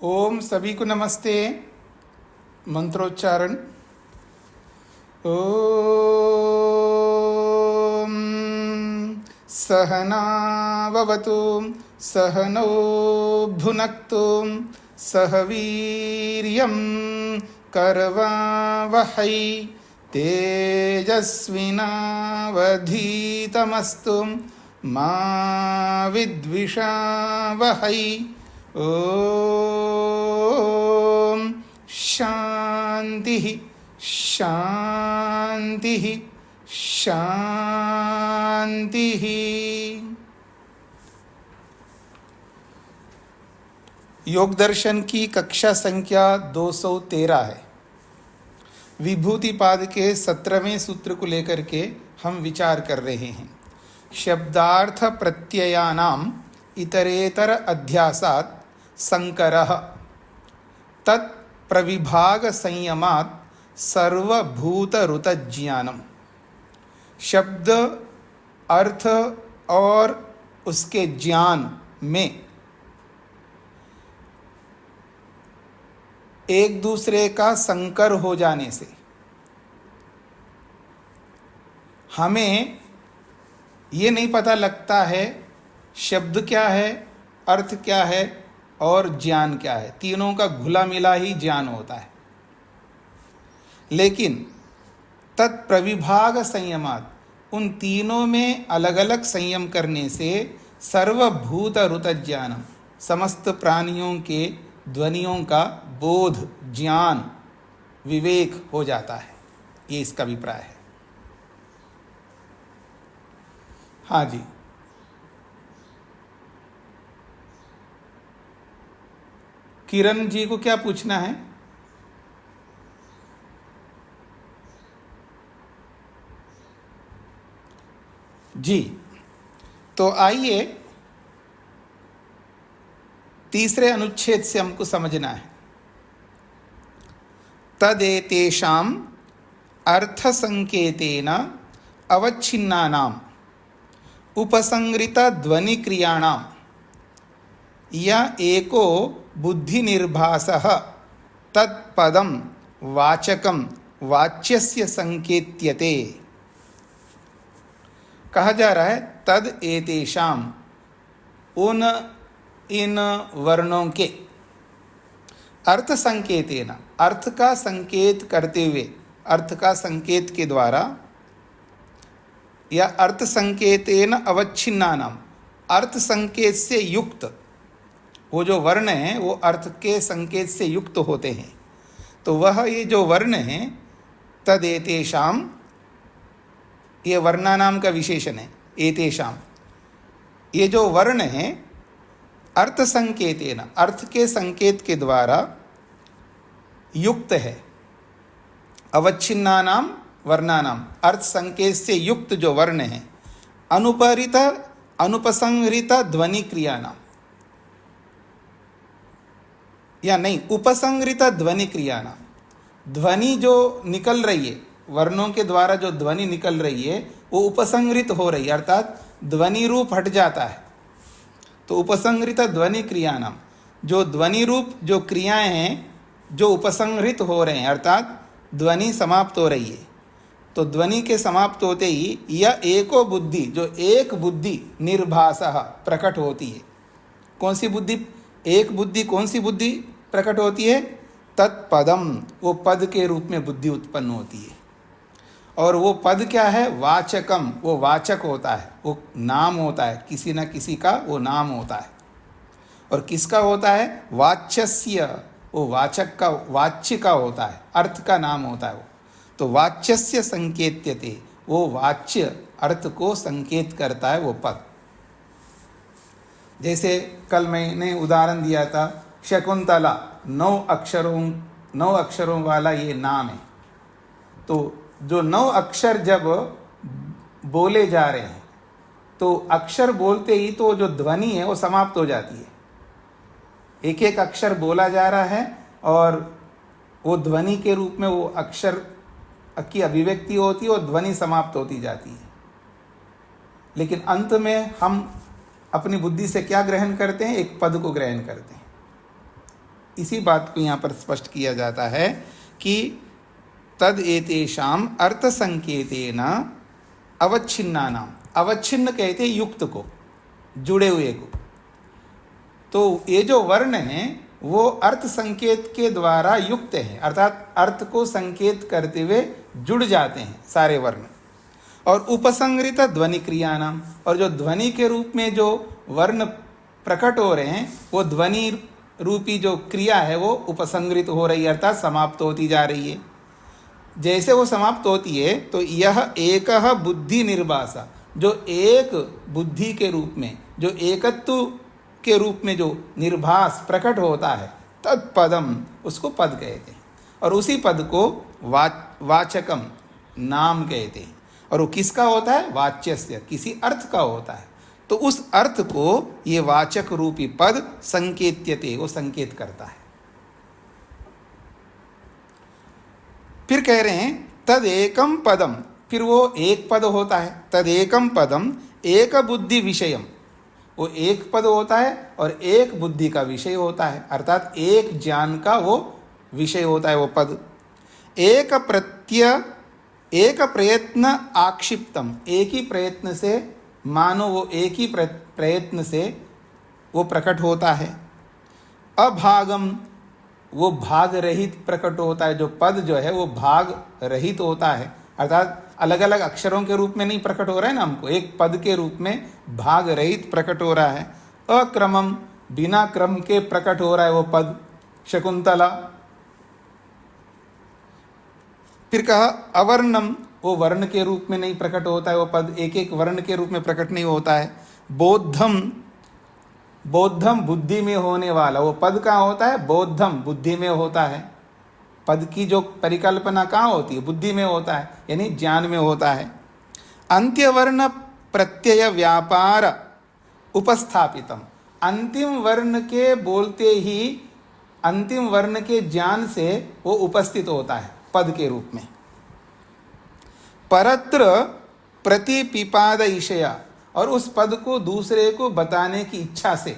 ओम सभी को नमस्ते। मंत्रोच्चारण। ओम सहनाववतु सहनौ भुनक्तु सह वीर्यं करवावहै तेजस्विनावधीतमस्तु मा विद्विषावहै। ओम शांति शांति शांति। योग दर्शन की कक्षा संख्या 213 है। विभूतिपाद के 17वें सूत्र को लेकर के हम विचार कर रहे हैं। शब्दार्थ प्रत्ययानाम इतरेतर अध्यासात् संकरः तत् प्रविभाग संयमात् सर्वभूत ज्ञानम। शब्द अर्थ और उसके ज्ञान में एक दूसरे का संकर हो जाने से हमें ये नहीं पता लगता है शब्द क्या है, अर्थ क्या है और ज्ञान क्या है। तीनों का घुला मिला ही ज्ञान होता है। लेकिन तत्प्रविभाग संयमात्, उन तीनों में अलग अलग संयम करने से सर्वभूत ज्ञानम, समस्त प्राणियों के ध्वनियों का बोध, ज्ञान, विवेक हो जाता है। ये इसका अभिप्राय है। हाँ जी, किरण जी को क्या पूछना है? जी, तो आइए तीसरे अनुच्छेद से हमको समझना है। तदेतेषाम् अर्थ संकेतेन अवच्छिन्नानाम् उपसंहृत ध्वनि क्रियाणां या एको बुद्धि निर्भासः तत्पदं वाचकं वाच्यस्य संकेत्यते। कहा जा रहा है तद एतेषाम, उन इन वर्णों के, अर्थ संकेतेन, अर्थ का संकेत करते हुए, अर्थ का संकेत के द्वारा, या अर्थ संकेतेन अवच्छिन्नानाम, अर्थ संकेत से युक्त, वो जो वर्ण हैं वो अर्थ के संकेत से युक्त होते हैं। तो वह ये जो वर्ण हैं तदेतेषाम, ये वर्णानाम का विशेषण है। एतेषाम, ये जो वर्ण हैं अर्थ संकेतेन, अर्थ के संकेत के द्वारा युक्त है। अवच्छिन्नानाम वर्णानाम, अर्थ संकेत से युक्त जो वर्ण है। अनुपरित अनुपसंहृत ध्वनि क्रियानाम, या नहीं, उपसंहृत ध्वनि क्रियानाम, ध्वनि जो निकल रही है, वर्णों के द्वारा जो ध्वनि निकल रही है वो उपसंहृत हो रही है, अर्थात ध्वनि रूप हट जाता है। तो उपसंहृत ध्वनि क्रियानाम, जो ध्वनि रूप जो क्रियाएं हैं जो उपसंहृत हो रहे हैं, अर्थात ध्वनि समाप्त हो रही है। तो ध्वनि के समाप्त होते ही यह एको बुद्धि, जो एक बुद्धि निर्भासः प्रकट होती है। कौन सी बुद्धि? एक बुद्धि। कौन सी बुद्धि प्रकट होती है? तत्पदम, वो पद के रूप में बुद्धि उत्पन्न होती है। और वो पद क्या है? वाचकम, वो वाचक होता है, वो नाम होता है, किसी न किसी का वो नाम होता है। और किसका होता है? वाच्यस्य, वो वाचक का, वाच्य का होता है, अर्थ का नाम होता है वो। तो वाच्यस्य संकेत्यते, वो वाच्य अर्थ को संकेत करता है वो पद। जैसे कल मैंने उदाहरण दिया था, शकुंतला 9 अक्षरों वाला ये नाम है। तो जो 9 अक्षर जब बोले जा रहे हैं तो अक्षर बोलते ही तो जो ध्वनि है वो समाप्त हो जाती है। एक एक अक्षर बोला जा रहा है और वो ध्वनि के रूप में वो अक्षर की अभिव्यक्ति होती है और ध्वनि समाप्त होती जाती है। लेकिन अंत में हम अपनी बुद्धि से क्या ग्रहण करते हैं? एक पद को ग्रहण करते हैं। इसी बात को यहाँ पर स्पष्ट किया जाता है कि तद एतेषाम अर्थ संकेतेन अवच्छिन्नानाम, अवच्छिन्न कहते युक्त को, जुड़े हुए को। तो ये जो वर्ण हैं वो अर्थ संकेत के द्वारा युक्त हैं, अर्थात अर्थ को संकेत करते हुए जुड़ जाते हैं सारे वर्ण। और उपसंहृत ध्वनि क्रिया नाम, और जो ध्वनि के रूप में जो वर्ण प्रकट हो रहे हैं वो ध्वनि रूपी जो क्रिया है वो उपसंहृत हो रही है, अर्थात समाप्त होती जा रही है। जैसे वो समाप्त होती है तो यह एक बुद्धि निर्भासा, जो एक बुद्धि के रूप में, जो एकत्व के रूप में जो निर्भास प्रकट होता है, तत्पदम, उसको पद कहते हैं। और उसी पद को वाचकम, नाम कहते हैं। और वो किसका होता है? वाच्यस्य, किसी अर्थ का होता है। तो उस अर्थ को ये वाचक रूपी पद संकेत्यते, वो संकेत करता है। फिर कह रहे हैं तदेकम पदम, फिर वो एक पद होता है। तदेकम पदम एक बुद्धि विषयम, वो एक पद होता है और एक बुद्धि का विषय होता है, अर्थात एक ज्ञान का वो विषय होता है वो पद। एक प्रयत्न आक्षिप्तम, एक ही प्रयत्न से, मानो वो एक ही प्रयत्न से वो प्रकट होता है। अभागम, वो भाग रहित प्रकट होता है, जो पद जो है वो भाग रहित होता है, अर्थात अलग अलग अक्षरों के रूप में नहीं प्रकट हो रहा है ना हमको, एक पद के रूप में भाग रहित प्रकट हो रहा है। अक्रमम, बिना क्रम के प्रकट हो रहा है वो पद, शकुंतला। फिर कहा अवर्णम, वो वर्ण के रूप में नहीं प्रकट होता है वो पद, एक एक वर्ण के रूप में प्रकट नहीं होता है। बोद्धम, बोद्धम बुद्धि में होने वाला वो पद कहाँ होता है? बोद्धम, बुद्धि में होता है। पद की जो परिकल्पना कहाँ होती है? बुद्धि में होता है, यानी ज्ञान में होता है। अंत्यवर्ण प्रत्यय व्यापार उपस्थापितम, अंतिम वर्ण के बोलते ही अंतिम वर्ण के ज्ञान से वो उपस्थित होता है पद के रूप में। परत्र प्रतिपिपादयिषया, और उस पद को दूसरे को बताने की इच्छा से।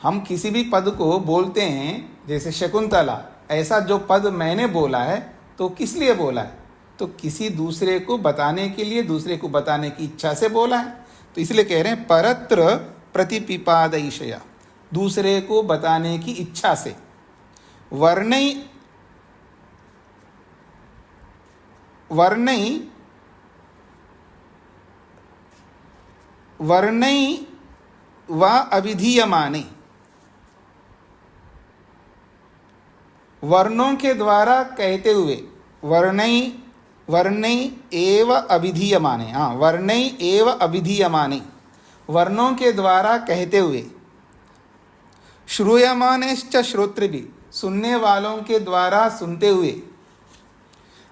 हम किसी भी पद को बोलते हैं, जैसे शकुंतला, ऐसा जो पद मैंने बोला है तो किस लिए बोला है? तो किसी दूसरे को बताने के लिए, दूसरे को बताने की इच्छा से बोला है। तो इसलिए कह रहे हैं परत्र प्रतिपिपादयिषया, दूसरे को बताने की इच्छा से। वर्णै व अभिधीयमाने, वर्णों के द्वारा कहते हुए, वर्णै एव अभिधीयमाने, हाँ, वर्णै एव अभिधीयमाने, वर्णों के द्वारा कहते हुए। श्रूयमानेश्च श्रोतृभिः, सुनने वालों के द्वारा सुनते हुए।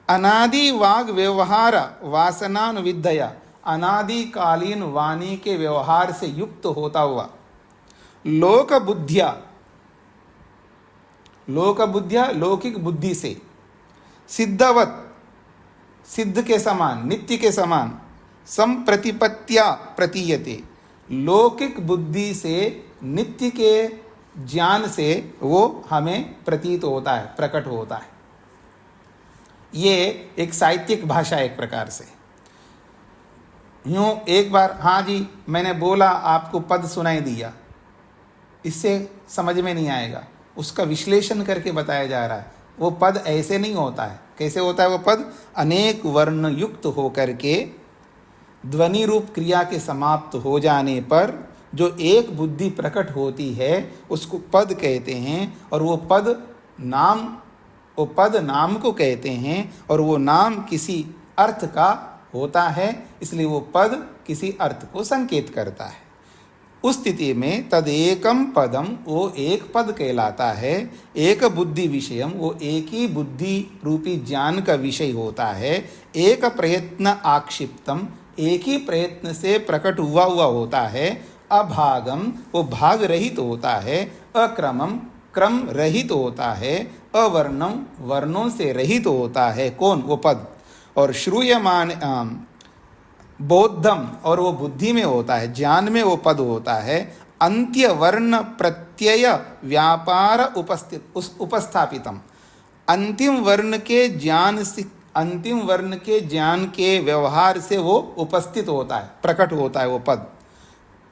अनादि वाग व्यवहार वासनानुविद्धया, अनादिकालीन वाणी के व्यवहार से युक्त होता हुआ। लोक बुद्धिया, लौकिक बुद्धि से। सिद्धवत, सिद्ध के समान, नित्य के समान। संप्रतिपत्या प्रतीयते, लौकिक बुद्धि से, नित्य के ज्ञान से वो हमें प्रतीत होता है, प्रकट होता है। ये एक साहित्यिक भाषा एक प्रकार से। यूँ एक बार हाँ जी मैंने बोला, आपको पद सुनाई दिया, इससे समझ में नहीं आएगा, उसका विश्लेषण करके बताया जा रहा है। वो पद ऐसे नहीं होता है। कैसे होता है वो पद? अनेक वर्ण युक्त होकर के ध्वनि रूप क्रिया के समाप्त हो जाने पर जो एक बुद्धि प्रकट होती है उसको पद कहते हैं। और वो पद नाम को कहते हैं, और वो नाम किसी अर्थ का होता है, इसलिए वो पद किसी अर्थ को संकेत करता है। उस स्थिति में तदेकम पदम, वो एक पद कहलाता है। एक बुद्धि विषयम, वो एक ही बुद्धि रूपी ज्ञान का विषय होता है। एक प्रयत्न आक्षिप्तम, एक ही प्रयत्न से प्रकट हुआ होता है। अभागम, वो भाग रहित होता है। अक्रमम, क्रम रहित होता है। अवर्णम, वर्णों से रहित होता है। कौन? वो पद। और श्रूयमान बोद्धम, और वो बुद्धि में होता है, ज्ञान में वो पद होता है। अंत्य वर्ण प्रत्यय व्यापार उपस्थापितम। अंतिम वर्ण के ज्ञान से, अंतिम वर्ण के ज्ञान के व्यवहार से वो उपस्थित होता है, प्रकट होता है वो पद।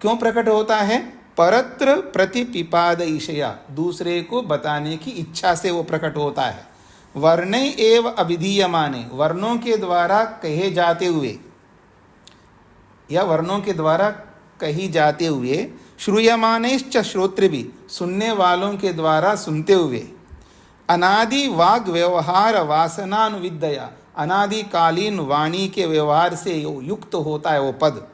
क्यों प्रकट होता है? परत्र प्रतिपिपादयिषया, दूसरे को बताने की इच्छा से वो प्रकट होता है। वर्णे एव अभिधीयमाने, वर्णों के द्वारा कहे जाते हुए या वर्णों के द्वारा कही जाते हुए, श्रूयमानेश्च श्रोतृभि, सुनने वालों के द्वारा सुनते हुए, अनादि वाग व्यवहार वासनानुविद्या, अनादिकालीन वाणी के व्यवहार से युक्त होता है वो पद।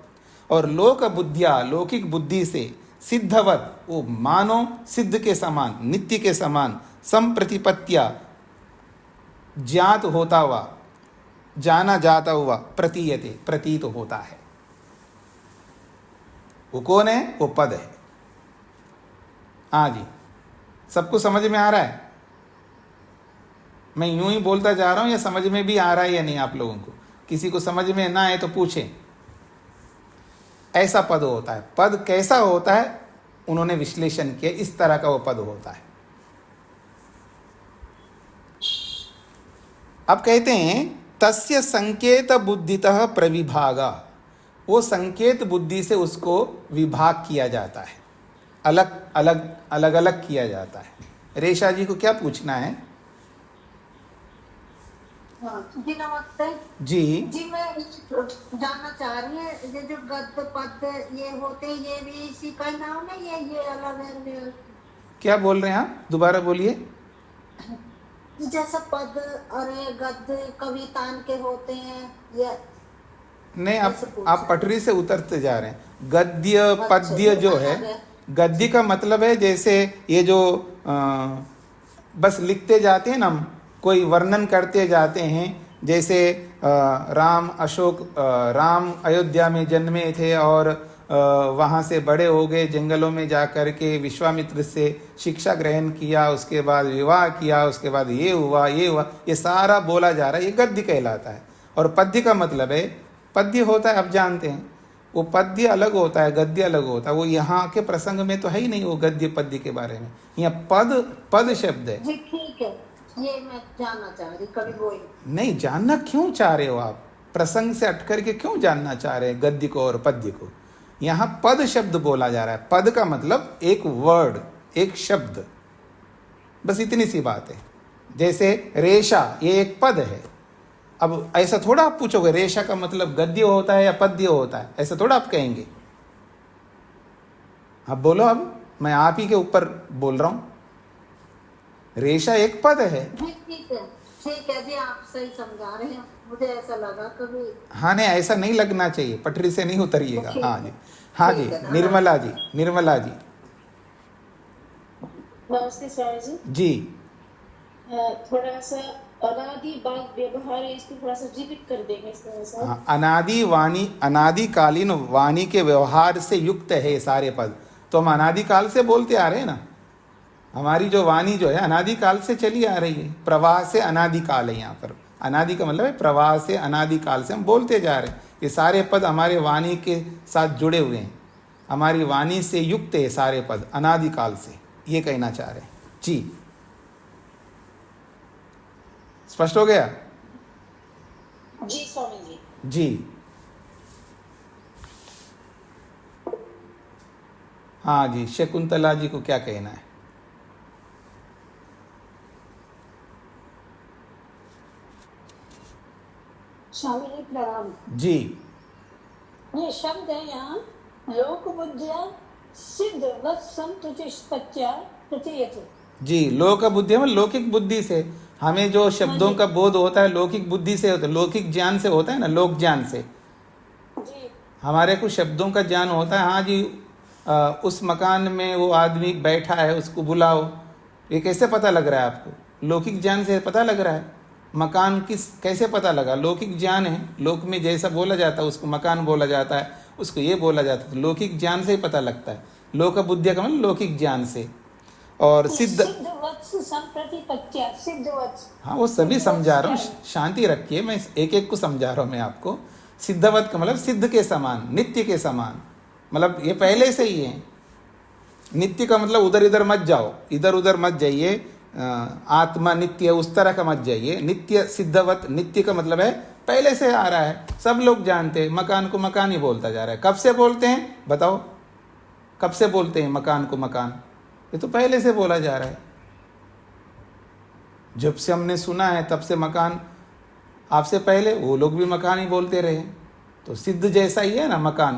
और लोक बुद्धिया, लौकिक बुद्धि से, सिद्धवत, वो मानो सिद्ध के समान, नित्य के समान, संप्रतिपत्या, ज्ञात होता हुआ, जाना जाता हुआ, प्रतीयते, प्रतीत होता है। वो कौन है? वो पद है। हाँ जी, सबको समझ में आ रहा है? मैं यूं ही बोलता जा रहा हूं या समझ में भी आ रहा है या नहीं आप लोगों को? किसी को समझ में ना आए तो पूछें। ऐसा पद होता है। पद कैसा होता है उन्होंने विश्लेषण किया, इस तरह का वो पद होता है। अब कहते हैं तस्य संकेत बुद्धितः प्रविभागा, वो संकेत बुद्धि से उसको विभाग किया जाता है, अलग अलग अलग अलग किया जाता है। रेशा जी को क्या पूछना है? जी नमस्ते जी जी, मैं जानना चाह रही है ये जो गद्य पद ये होते हैं, ये भी इसी का नाम है, ये अलग है? क्या बोल रहे हैं आप? दोबारा बोलिए। जैसे पद और गद्य कवितान के होते हैं, ये नहीं, आप पटरी से उतरते जा रहे हैं। गद्य पद्य जो है, गद्य का मतलब है जैसे ये जो बस लिखते जाते हैं ना, हम कोई वर्णन करते जाते हैं, जैसे राम अयोध्या में जन्मे थे और वहाँ से बड़े हो गए, जंगलों में जा कर के विश्वामित्र से शिक्षा ग्रहण किया, उसके बाद विवाह किया, उसके बाद ये हुआ ये हुआ, ये सारा बोला जा रहा है, ये गद्य कहलाता है। और पद्य का मतलब है, पद्य होता है, आप जानते हैं, वो पद्य अलग होता है, गद्य अलग होता है। वो यहाँ के प्रसंग में तो है ही नहीं वो गद्य पद्य के बारे में, यहाँ पद शब्द है। जी ठीक है, ये मैं जानना चाह रही, कभी वो नहीं जानना क्यों चाह रहे हो आप? प्रसंग से हट करके क्यों जानना चाह रहे हैं गद्य को और पद्य को? यहाँ पद शब्द बोला जा रहा है। पद का मतलब एक वर्ड, एक शब्द, बस इतनी सी बात है। जैसे रेशा, ये एक पद है। अब ऐसा थोड़ा आप पूछोगे रेशा का मतलब गद्य होता है या पद्य होता है, ऐसा थोड़ा आप कहेंगे। अब बोलो, अब मैं आप ही के ऊपर बोल रहा हूं। रेशा एक पद है। ठीक है जी, आप सही समझा रहे हैं, मुझे ऐसा लगा कभी। हाँ नहीं, ऐसा नहीं लगना चाहिए, पटरी से नहीं उतरिएगा। हाँ जी, हाँ जी, निर्मला जी, निर्मला जी। नमस्ते स्वामी जी। जी थोड़ा सा अनादि बाग व्यवहार है, इसको थोड़ा सा जीवित कर देंगे इस तरह से। हाँ, अनादि वाणी, अनादिकालीन वाणी के व्यवहार से युक्त है ये सारे पद। तो हम अनादिकाल से बोलते आ रहे हैं ना, हमारी जो वाणी जो है अनादिकाल से चली आ रही है। प्रवाह से अनादिकाल है, यहाँ पर अनादि का मतलब है प्रवाह से, अनादिकाल से हम बोलते जा रहे हैं। ये सारे पद हमारे वाणी के साथ जुड़े हुए हैं, हमारी वाणी से युक्त है सारे पद अनादिकाल से, ये कहना चाह रहे हैं जी। स्पष्ट हो गया? जी स्वामी जी। जी हाँ जी, शकुंतला जी को क्या कहना है? स्वामी जी प्रणाम जी। ये शब्द है यहाँ, लोक बुद्धिया सिद्ध वत्सम प्रतिष्पत्या प्रतीयते। जी, लोक बुद्धि में लौकिक बुद्धि से, हमें जो शब्दों का बोध होता है लौकिक बुद्धि से होता है, लौकिक ज्ञान से होता है ना, लोक ज्ञान से। जी हमारे कुछ शब्दों का ज्ञान होता है। हाँ जी, उस मकान में वो आदमी बैठा है, उसको बुलाओ, ये कैसे पता लग रहा है आपको? लौकिक ज्ञान से पता लग रहा है। मकान किस कैसे पता लगा? लौकिक ज्ञान है, लोक में जैसा बोला जाता है उसको मकान बोला जाता है, उसको ये बोला जाता है, तो लौकिक ज्ञान से ही पता लगता है। लोक बुद्धि का मतलब लौकिक ज्ञान से। और सिद्ध, हाँ वो सभी समझा रहा हूँ, शांति रखिए, मैं एक एक को समझा रहा हूँ मैं आपको। सिद्धवत का मतलब सिद्ध के समान, नित्य के समान, मतलब ये पहले से ही है, नित्य का मतलब उधर इधर मत जाओ, इधर उधर मत जाइए, आत्मा नित्य उस तरह का मत जाइए। नित्य सिद्धवत, नित्य का मतलब है पहले से आ रहा है, सब लोग जानते हैं। मकान को मकान ही बोलता जा रहा है। कब से बोलते हैं बताओ, कब से बोलते हैं मकान को मकान? ये तो पहले से बोला जा रहा है। जब से हमने सुना है तब से मकान, आपसे पहले वो लोग भी मकान ही बोलते रहे। तो सिद्ध जैसा ही है ना मकान,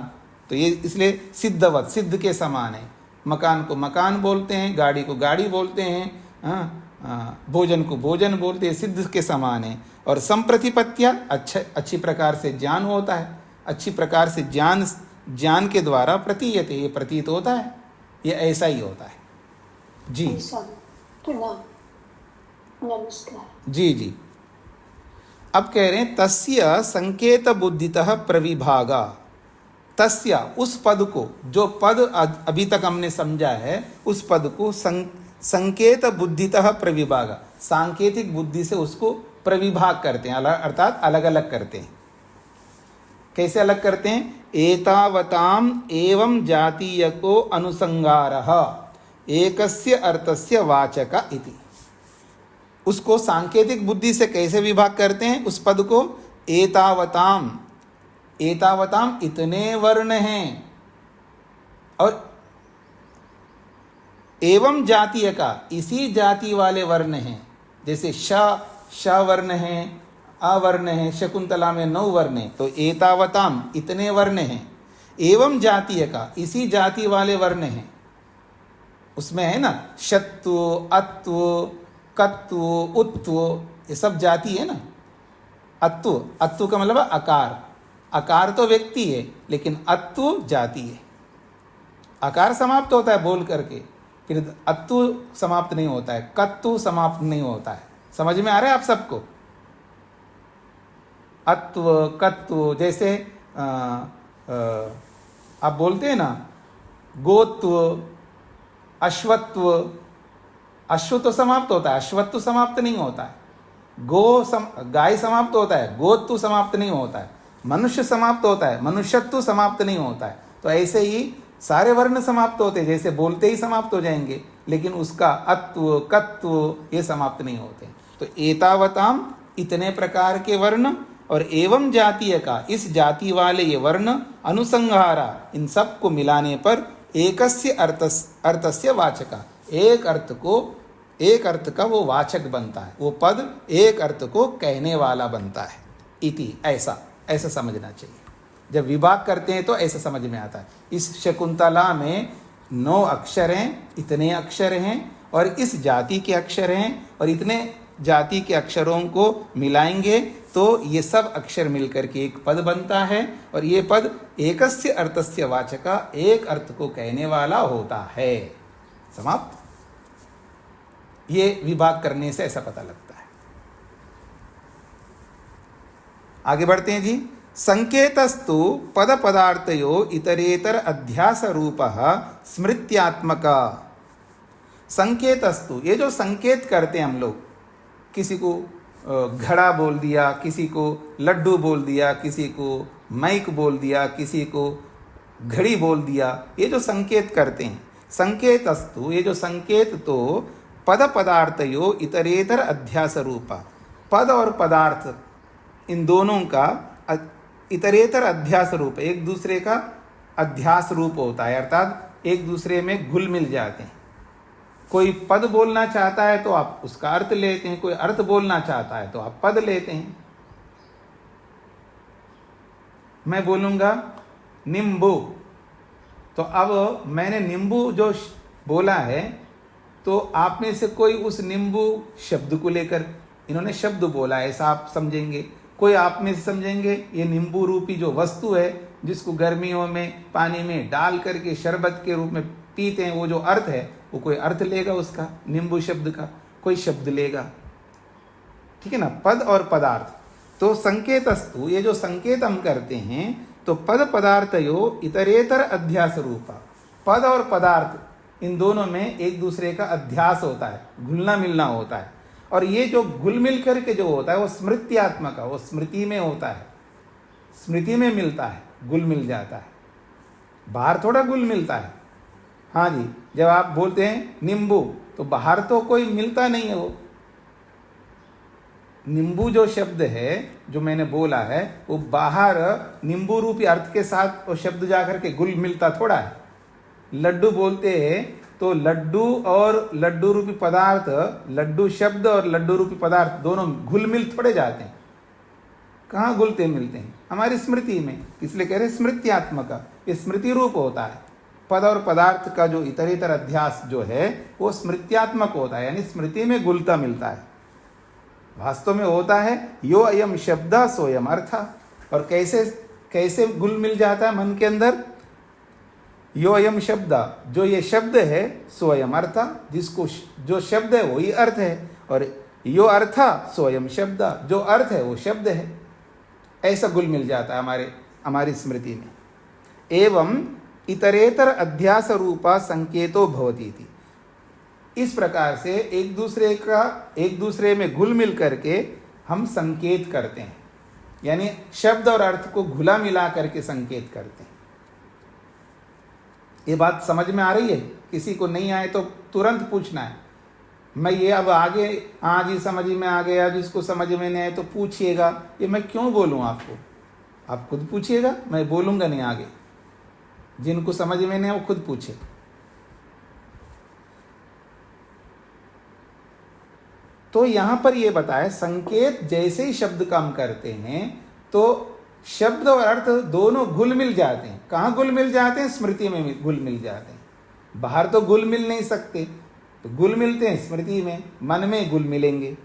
तो ये इसलिए सिद्धवत, सिद्ध के समान है। मकान को मकान बोलते हैं, गाड़ी को गाड़ी बोलते हैं, भोजन को भोजन बोलते हैं, सिद्ध के समान है। और संप्रतिपत्या अच्छी प्रकार से ज्ञान होता है, अच्छी प्रकार से ज्ञान के द्वारा प्रतीयते, ये प्रतीत होता है, ये ऐसा ही होता है जी। नमस्कार जी जी। अब कह रहे हैं तस्य संकेत बुद्धितः प्रविभागा। तस्य उस पद को, जो पद अभी तक हमने समझा है, उस पद को संकेत बुद्धितः प्रविभागा, सांकेतिक बुद्धि से उसको प्रविभाग करते हैं, अर्थात अलग अलग करते हैं। कैसे अलग करते हैं? एतावताम एवं जातीयको अनुसंगारः एकस्य अर्थस्य वाचक इति। उसको सांकेतिक बुद्धि से कैसे विभाग करते हैं उस पद को? एतावताम, एतावताम इतने वर्ण हैं, और एवं जातीय का, इसी जाति वाले वर्ण हैं। जैसे श वर्ण है, अवर्ण है, शकुंतला में 9 वर्ण है, तो एतावताम इतने वर्ण हैं। एवं जातीय का, इसी जाति वाले वर्ण हैं। उसमें है ना शत्व, अत्व, कत्व, उत्व, ये सब जाति है ना। अत्व, अत्व का मतलब आकार, आकार तो व्यक्ति है, लेकिन अत्व जाति है। आकार समाप्त होता है बोल करके, फिर अत्व समाप्त नहीं होता है, कत्व समाप्त नहीं होता है। समझ में आ रहा है आप सबको? अत्व, कत्व, जैसे आप बोलते हैं ना गोत्व, अश्वत्व, अश्व तो समाप्त होता है, अश्वत्व समाप्त नहीं होता है। गाय समाप्त होता है, गोत्व समाप्त नहीं होता है। मनुष्य समाप्त होता है, मनुष्यत्व समाप्त नहीं होता है। तो ऐसे ही सारे वर्ण समाप्त होते हैं, जैसे बोलते ही समाप्त हो जाएंगे, लेकिन उसका अत्व, कत्व ये समाप्त नहीं होते। तो एतावताम इतने प्रकार के वर्ण, और एवं जातीय का, इस जाति वाले ये वर्ण, अनुसंहारा, इन सब को मिलाने पर एकस्य अर्थस्य वाचका, एक अर्थ का वो वाचक बनता है, वो पद एक अर्थ को कहने वाला बनता है। इति, ऐसा समझना चाहिए। जब विभाग करते हैं तो ऐसा समझ में आता है। इस शकुंतला में 9 अक्षर हैं, इतने अक्षर हैं, और इस जाति के अक्षर हैं, और इतने जाति के अक्षरों को मिलाएंगे तो ये सब अक्षर मिलकर के एक पद बनता है, और ये पद एकस्य अर्थस्य वाचका, एक अर्थ को कहने वाला होता है। समाप्त। ये विभाग करने से ऐसा पता लगता है। आगे बढ़ते हैं जी। संकेतस्तु पद पदार्थयो इतरेतर अध्यास रूपः स्मृत्यात्मक। संकेतस्तु, ये जो संकेत करते हैं हम लोग, किसी को घड़ा बोल दिया, किसी को लड्डू बोल दिया, किसी को माइक बोल दिया, किसी को घड़ी बोल दिया, ये जो संकेत करते हैं, संकेतस्तु, ये जो संकेत तो पद पदार्थयो इतरेतर अध्यास रूपा, पद और पदार्थ इन दोनों का इतरेतर अध्यास रूप, एक दूसरे का अध्यास रूप होता है, अर्थात एक दूसरे में घुल मिल जाते हैं। कोई पद बोलना चाहता है तो आप उसका अर्थ लेते हैं, कोई अर्थ बोलना चाहता है तो आप पद लेते हैं। मैं बोलूंगा नींबू, तो अब मैंने नींबू जो बोला है, तो आप में से कोई उस नींबू शब्द को लेकर, इन्होंने शब्द बोला है ऐसा आप समझेंगे। कोई आप में से समझेंगे ये नींबू रूपी जो वस्तु है, जिसको गर्मियों में पानी में डाल करके शरबत के रूप में पीते हैं, वो जो अर्थ है, वो कोई अर्थ लेगा उसका, नींबू शब्द का कोई शब्द लेगा। ठीक है ना, पद और पदार्थ। तो संकेतस्तु, ये जो संकेत हम करते हैं, तो पद पदार्थयो इतरेतर अध्यास रूपा, पद और पदार्थ इन दोनों में एक दूसरे का अध्यास होता है, घुलना मिलना होता है। और ये जो घुल मिल करके जो होता है वो स्मृत्यात्मक, वो स्मृति में होता है, स्मृति में मिलता है, घुल मिल जाता है। बाहर थोड़ा घुल मिलता है, हाँ जी, जब आप बोलते हैं नींबू तो बाहर तो कोई मिलता नहीं है। वो नींबू जो शब्द है जो मैंने बोला है वो बाहर नींबू रूपी अर्थ के साथ वो शब्द जाकर के घुल मिलता थोड़ा है। लड्डू बोलते हैं तो लड्डू और लड्डू रूपी पदार्थ, लड्डू शब्द और लड्डू रूपी पदार्थ दोनों घुल मिल थोड़े जाते हैं। कहाँ घुलते मिलते हैं? हमारी स्मृति में। इसलिए कह रहे स्मृत्यात्मक, ये स्मृति रूप होता है। पद और पदार्थ का जो इतरेतर अध्यास जो है वो स्मृत्यात्मक होता है, यानी स्मृति में घुलता मिलता है। वास्तव में होता है यो अयम शब्द सोयम अर्थ। और कैसे कैसे घुल मिल जाता है मन के अंदर? यो अयम शब्द, जो ये शब्द है, सोयम अर्थ, जिसको जो शब्द है वही अर्थ है। और यो अर्थ सोयम शब्द, जो अर्थ है वो शब्द है। ऐसा घुल मिल जाता है हमारी स्मृति में। एवं इतरेतर अध्यास रूपा संकेतो भवती थी। इस प्रकार से एक दूसरे में घुल मिल करके हम संकेत करते हैं, यानी शब्द और अर्थ को घुला मिला करके संकेत करते हैं। ये बात समझ में आ रही है? किसी को नहीं आए तो तुरंत पूछना है। मैं ये अब आगे, हाँ जी समझ में आ गया, जिसको समझ में नहीं आए तो पूछिएगा। ये मैं क्यों बोलूँ आपको? आप खुद पूछिएगा, मैं बोलूँगा नहीं आगे। जिनको समझ में नहीं है वो खुद पूछे। तो यहां पर यह बताया संकेत जैसे ही शब्द का हम करते हैं तो शब्द और अर्थ दोनों घुल मिल जाते हैं। कहाँ घुल मिल जाते हैं? स्मृति में घुल मिल जाते हैं। बाहर तो घुल मिल नहीं सकते, तो घुल मिलते हैं स्मृति में, मन में घुल मिलेंगे।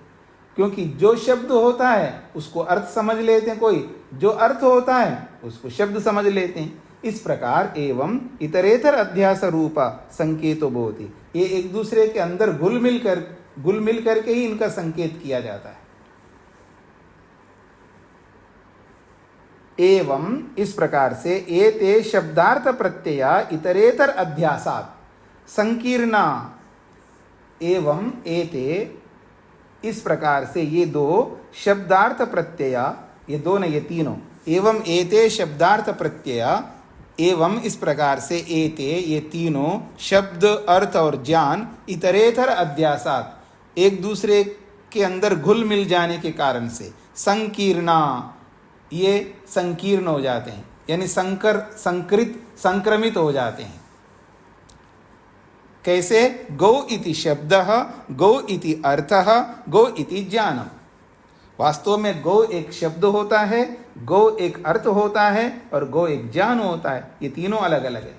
क्योंकि जो शब्द होता है उसको अर्थ समझ लेते हैं कोई, जो अर्थ होता है उसको शब्द समझ लेते हैं। इस प्रकार एवं इतरेतर अध्यास रूपा संकेतो भवति, ये एक दूसरे के अंदर घुल मिल करके ही इनका संकेत किया जाता है। एवं इस प्रकार से एते शब्दार्थ प्रत्यया इतरेतर अध्यासात संकीर्णा। एवं एते इस प्रकार से ये दो शब्दार्थ प्रत्यया, ये दो नहीं ये तीनों, एवं एते शब्दार्थ प्रत्यया, एवं इस प्रकार से एते ये तीनों शब्द अर्थ और ज्ञान इतरेतर अध्यासात एक दूसरे के अंदर घुल मिल जाने के कारण से संकीर्णा, ये संकीर्ण हो जाते हैं, यानी संक्रमित हो जाते हैं। कैसे? गौ इति शब्दः, गौ इति अर्थः, गौ इति ज्ञानम्। वास्तव में गौ एक शब्द होता है, गौ एक अर्थ होता है और गौ एक ज्ञान होता है। ये तीनों अलग अलग है।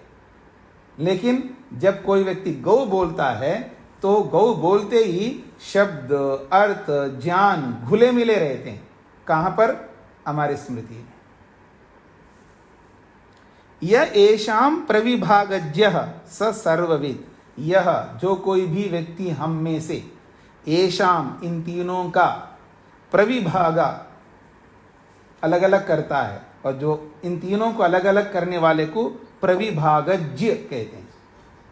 लेकिन जब कोई व्यक्ति गौ बोलता है तो गौ बोलते ही शब्द अर्थ ज्ञान घुले मिले रहते हैं। कहाँ पर? हमारी स्मृति में। यह एषां प्रविभागज्ञः स सर्वविद, यह जो कोई भी व्यक्ति हम में से एषां इन तीनों का प्रविभागा अलग अलग करता है, और जो इन तीनों को अलग अलग करने वाले को प्रविभागज्ञ कहते हैं।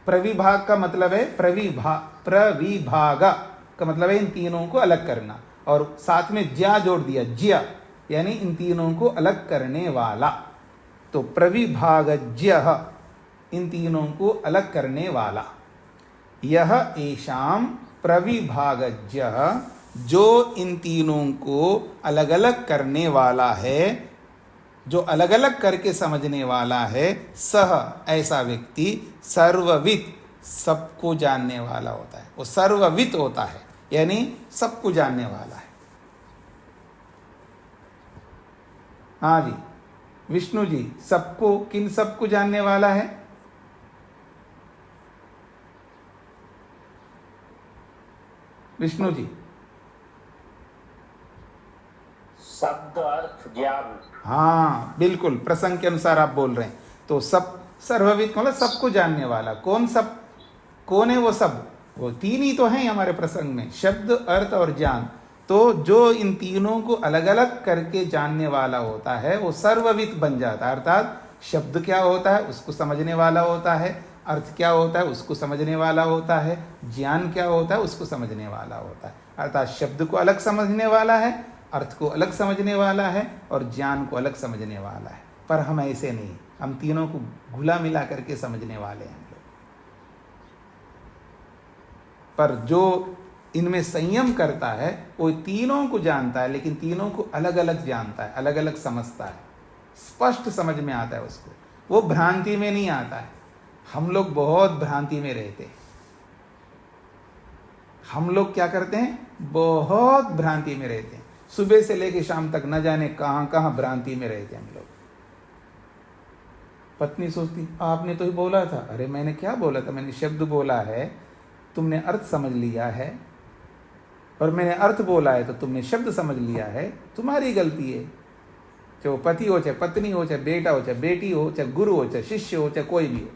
प्रविभाग का मतलब है प्रविभागा का मतलब है इन तीनों को अलग करना, और साथ में ज्या जोड़ दिया, ज्या यानी इन तीनों को अलग करने वाला। तो प्रविभागज्ञः इन तीनों को अलग करने वाला। यह एषां प्रविभागज्ञः जो इन तीनों को अलग अलग करने वाला है, जो अलग अलग करके समझने वाला है, सह ऐसा व्यक्ति सर्वविद सबको जानने वाला होता है। वो सर्वविद होता है यानी सबको जानने वाला है। हाँ जी विष्णु जी, सबको किन सबको जानने वाला है? विष्णु जी। शब्द अर्थ ज्ञान। हाँ बिल्कुल, प्रसंग के अनुसार आप बोल रहे हैं। तो सब सर्वविद मतलब सबको जानने वाला। कौन सब? कौन है वो सब? वो तीन ही तो हैं हमारे प्रसंग में, शब्द अर्थ और ज्ञान। तो जो इन तीनों को अलग अलग करके जानने वाला होता है वो सर्वविद बन जाता है। अर्थात शब्द क्या होता है उसको समझने वाला होता है, अर्थ क्या होता है उसको समझने वाला होता है, ज्ञान क्या होता है उसको समझने वाला होता है। अर्थात शब्द को अलग समझने वाला है, अर्थ को अलग समझने वाला है और ज्ञान को अलग समझने वाला है। पर हम ऐसे नहीं, हम तीनों को घुला मिला करके समझने वाले हैं हम लोग। पर जो इनमें संयम करता है वो तीनों को जानता है, लेकिन तीनों को अलग अलग जानता है, अलग अलग समझता है, स्पष्ट समझ में आता है उसको, वो भ्रांति में नहीं आता है। हम लोग बहुत भ्रांति में रहते हैं। हम लोग क्या करते हैं, बहुत भ्रांति में रहते हैं, सुबह से लेकर शाम तक न जाने कहां कहां भ्रांति में रहते हैं हम लोग। पत्नी सोचती आपने तो ही बोला था, अरे मैंने क्या बोला था, मैंने शब्द बोला है, तुमने अर्थ समझ लिया है, और मैंने अर्थ बोला है तो तुमने शब्द समझ लिया है, तुम्हारी गलती है। चाहे वो पति हो, चाहे पत्नी हो, चाहे बेटा हो, चाहे बेटी हो, चाहे गुरु हो, चाहे शिष्य हो, चाहे कोई भी हो,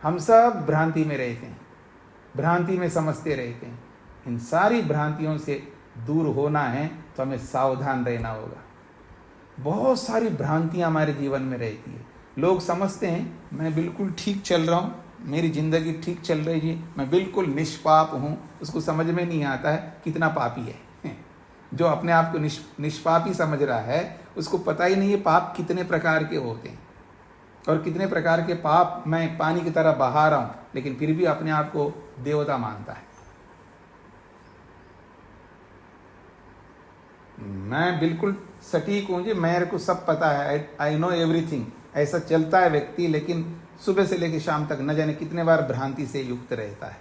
हम सब भ्रांति में रहते हैं, भ्रांति में समझते रहते हैं। इन सारी भ्रांतियों से दूर होना है तो हमें सावधान रहना होगा। बहुत सारी भ्रांतियां हमारे जीवन में रहती है। लोग समझते हैं मैं बिल्कुल ठीक चल रहा हूँ, मेरी जिंदगी ठीक चल रही है, मैं बिल्कुल निष्पाप हूँ। उसको समझ में नहीं आता है कितना पापी है। जो अपने आप को निष्पापी समझ रहा है, उसको पता ही नहीं है पाप कितने प्रकार के होते हैं, और कितने प्रकार के पाप मैं पानी की तरह बहा रहा हूँ, लेकिन फिर भी अपने आप को देवता मानता है। मैं बिल्कुल सटीक हूँ जी, मेरे को सब पता है, आई नो एवरीथिंग, ऐसा चलता है व्यक्ति, लेकिन सुबह से लेकर शाम तक न जाने कितने बार भ्रांति से युक्त रहता है।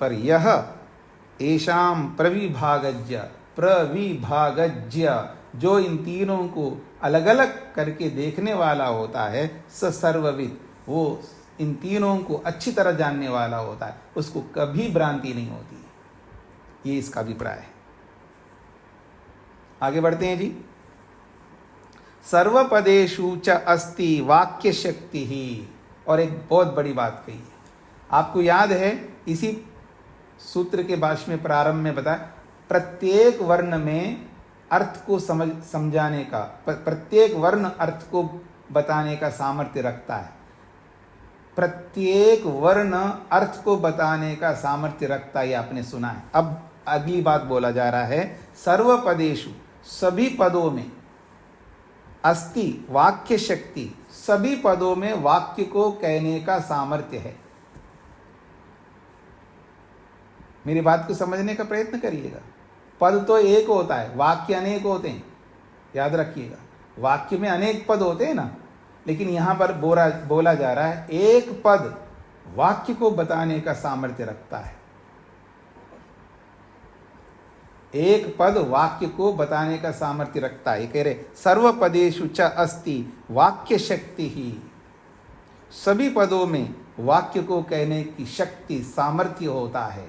पर यह एशाम प्रविभागज्य, जो इन तीनों को अलग अलग करके देखने वाला होता है, स सर्वविद, वो इन तीनों को अच्छी तरह जानने वाला होता है, उसको कभी भ्रांति नहीं होती है। ये इसका अभिप्राय है। आगे बढ़ते हैं जी। सर्वपदेषु च अस्ति वाक्य शक्ति ही, और एक बहुत बड़ी बात कही है। आपको याद है इसी सूत्र के भाष्य में प्रारंभ में बताया, प्रत्येक वर्ण में अर्थ को समझाने का, प्रत्येक वर्ण अर्थ को बताने का सामर्थ्य रखता है। प्रत्येक वर्ण अर्थ को बताने का सामर्थ्य रखता है, आपने सुना है। अब अगली बात बोला जा रहा है, सर्वपदेषु, सभी पदों में, अस्ति वाक्य शक्ति, सभी पदों में वाक्य को कहने का सामर्थ्य है। मेरी बात को समझने का प्रयत्न करिएगा। पद तो एक होता है, वाक्य अनेक होते हैं, याद रखिएगा। वाक्य में अनेक पद होते हैं ना, लेकिन यहां पर बोला जा रहा है एक पद वाक्य को बताने का सामर्थ्य रखता है। एक पद वाक्य को बताने का सामर्थ्य रखता है। कह रहे सर्वपदेषु च अस्ति वाक्य शक्ति ही, सभी पदों में वाक्य को कहने की शक्ति, सामर्थ्य होता है।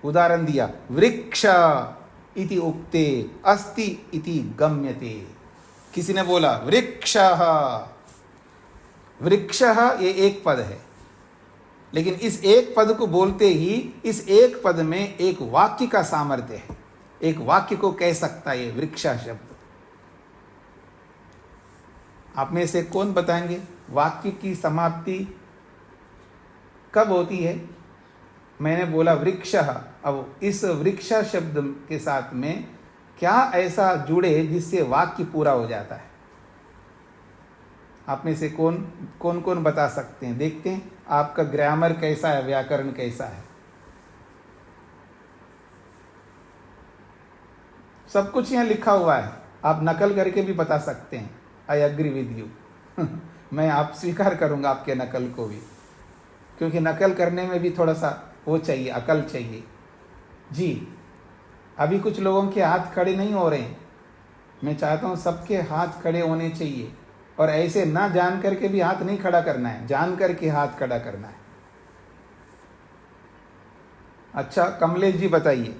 उदाहरण दिया, वृक्ष इति उक्ते अस्ति इति गम्यते। किसी ने बोला वृक्षः, वृक्षः ये एक पद है, लेकिन इस एक पद को बोलते ही इस एक पद में एक वाक्य का सामर्थ्य है, एक वाक्य को कह सकता है ये वृक्षा शब्द। आप में से कौन बताएंगे वाक्य की समाप्ति कब होती है? मैंने बोला वृक्षः, अब इस वृक्षा शब्द के साथ में क्या ऐसा जुड़े जिससे वाक्य पूरा हो जाता है? आप में से कौन कौन बता सकते हैं? देखते हैं आपका ग्रामर कैसा है, व्याकरण कैसा है। सब कुछ यहाँ लिखा हुआ है, आप नकल करके भी बता सकते हैं। I agree with you. मैं आप स्वीकार करूंगा आपके नकल को भी, क्योंकि नकल करने में भी थोड़ा सा वो चाहिए, अकल चाहिए जी। अभी कुछ लोगों के हाथ खड़े नहीं हो रहे हैं, मैं चाहता हूं सबके हाथ खड़े होने चाहिए, और ऐसे ना जान करके भी हाथ नहीं खड़ा करना है, जान करके हाथ खड़ा करना है। अच्छा कमलेश जी बताइए।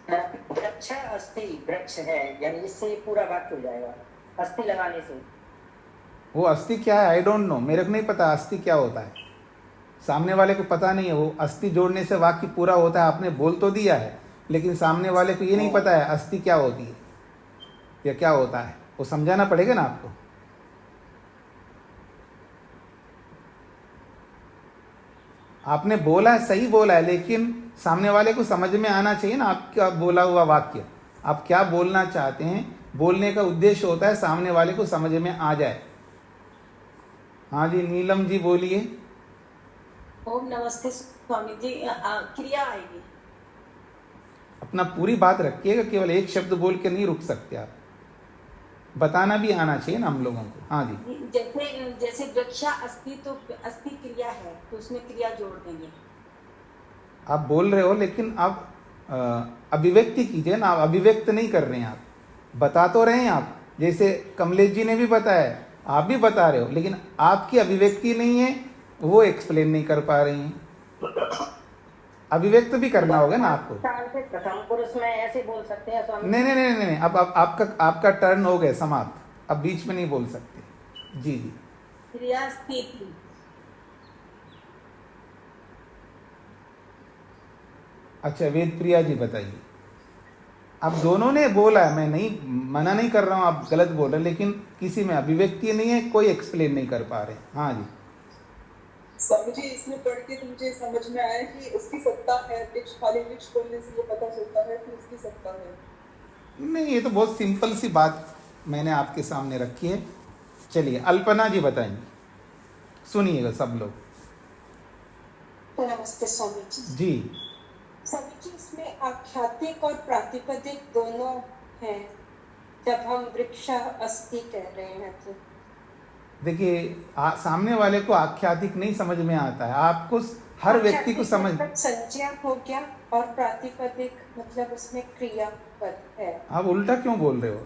वृक्ष अस्थि, वृक्ष है, यानी इससे पूरा वाक्य हो जाएगा अस्थि लगाने से। वो अस्थि क्या है? आई डोंट नो, मेरे को नहीं पता अस्थि क्या होता है, सामने वाले को पता नहीं है। वो अस्थि जोड़ने से वाक्य पूरा होता है, आपने बोल तो दिया है, लेकिन सामने वाले को ये नहीं पता है अस्थि क्या होती है या क्या होता है, वो समझाना पड़ेगा ना आपको। आपने बोला है, सही बोला है, लेकिन सामने वाले को समझ में आना चाहिए ना आपका बोला हुआ वाक्य। आप क्या बोलना चाहते हैं, बोलने का उद्देश्य होता है सामने वाले को समझ में आ जाए। हाँ जी, नीलम जी बोलिए। ओम नमस्ते स्वामी जी। क्रिया आएगी। अपना पूरी बात रखिएगा, केवल एक शब्द बोल के नहीं रुक सकते आप, बताना भी आना चाहिए ना हम लोगों को। हाँ जी, जैसे जैसे वृक्षा अस्थि, तो अस्थि क्रिया है तो उसमें क्रिया जोड़ देंगे। आप बोल रहे हो लेकिन आप अभिव्यक्ति कीजिए ना, आप अभिव्यक्त नहीं कर रहे हैं। आप बता तो रहे हैं, आप जैसे कमलेश जी ने भी बताया, आप भी बता रहे हो, लेकिन आपकी अभिव्यक्ति नहीं है, वो एक्सप्लेन नहीं कर पा रही हैं। अभिव्यक्त भी करना होगा ना आपको। प्रथम पुरुष में ऐसे बोल सकते हैं स्वामी। नहीं नहीं नहीं नहीं, अब आपका टर्न हो गया समाप्त, अब बीच में नहीं बोल सकते। जी जी, क्रिया स्थिति। अच्छा वेद प्रिया जी बताइए। आप दोनों ने बोला है, मैं नहीं मना नहीं कर रहा हूँ, आप गलत बोल रहे हैं, लेकिन किसी में अभिव्यक्ति नहीं है, कोई एक्सप्लेन नहीं कर पा रहे। हाँ जी, स्वामी जी इसमें पढ़ के तो मुझे समझ में आया कि उसकी सत्ता है, वृक्ष खाली वृक्ष बोलने से ये पता चलता है कि उसकी सत्ता है। नहीं, ये तो बहुत सिंपल सी बात मैंने आपके सामने रखी है। चलिए अल्पना जी बताएंगे, सुनिएगा सब लोग। नमस्ते स्वामी जी। जी, स्वामी जी इसमें आख्यातिक और प्रातिपदिक दोनों हैं जब हम वृक्ष अस्थि कह रहे हैं तो। देखिए सामने वाले को आख्यातिक नहीं समझ में आता है, आपको हर व्यक्ति को समझ। मतलब संज्ञा हो गया और प्रातिपदिक मतलब उसमें क्रियापद है। आप उल्टा क्यों बोल रहे हो?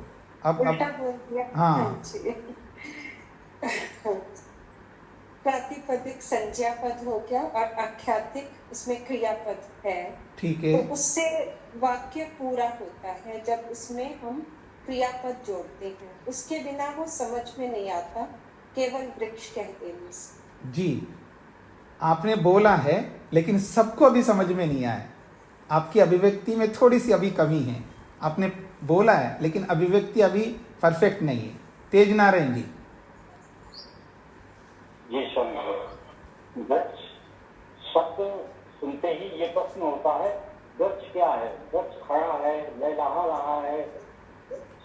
आप उल्टा बोल दिया। हाँ जी। प्रातिपदिक संज्ञा पद हो गया और आख्यातिक उसमें क्रियापद है। ठीक है, तो उससे वाक्य पूरा होता है जब उसमें हम क्रियापद जोड़ते हैं, उसके बिना वो समझ में नहीं आता केवल वृक्ष कह देने से। जी आपने बोला है, लेकिन सबको अभी समझ में नहीं आया। आपकी अभिव्यक्ति में थोड़ी सी अभी कमी है। आपने बोला है लेकिन अभिव्यक्ति अभी परफेक्ट नहीं है। तेज नारायण जी। ये स्वामी वृक्ष शब्द सुनते ही ये प्रश्न होता है, वृक्ष क्या है? वृक्ष खड़ा है, लहलहा रहा है,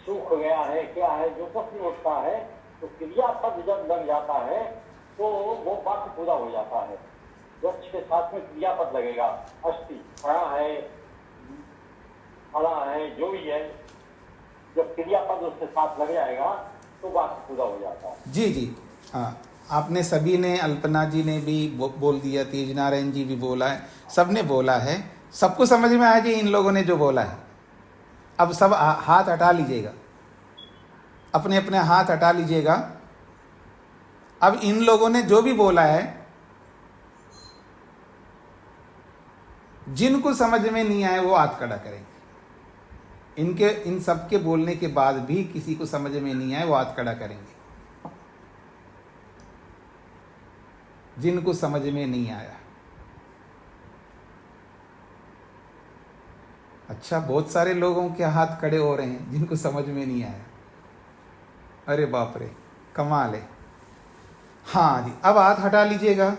सूख गया है, क्या है? जो प्रश्न उठता है तो क्रियापद जब लग जाता है तो वो वाक्य पूरा हो जाता है। वृक्ष के साथ में क्रियापद लगेगा, अस्थि खड़ा है, खड़ा है, जो भी है, जब क्रियापद उसके साथ लग जाएगा तो वाक्य पूरा हो जाता है। जी जी, हाँ आपने सभी ने, अल्पना जी ने भी बोल दिया, तेज नारायण जी भी बोला है, सब ने बोला है, सबको समझ में आ जाए इन लोगों ने जो बोला है। अब सब हाथ हटा लीजिएगा, अपने अपने हाथ हटा लीजिएगा। अब इन लोगों ने जो भी बोला है, जिनको समझ में नहीं आए वो हाथ खड़ा करेंगे। इन सब के बोलने के बाद भी किसी को समझ में नहीं आए वो हाथ खड़ा करेंगे, जिनको समझ में नहीं आया। अच्छा, बहुत सारे लोगों के हाथ खड़े हो रहे हैं जिनको समझ में नहीं आया। अरे बाप रे, कमाल है। हाँ जी, अब हाथ हटा लीजिएगा।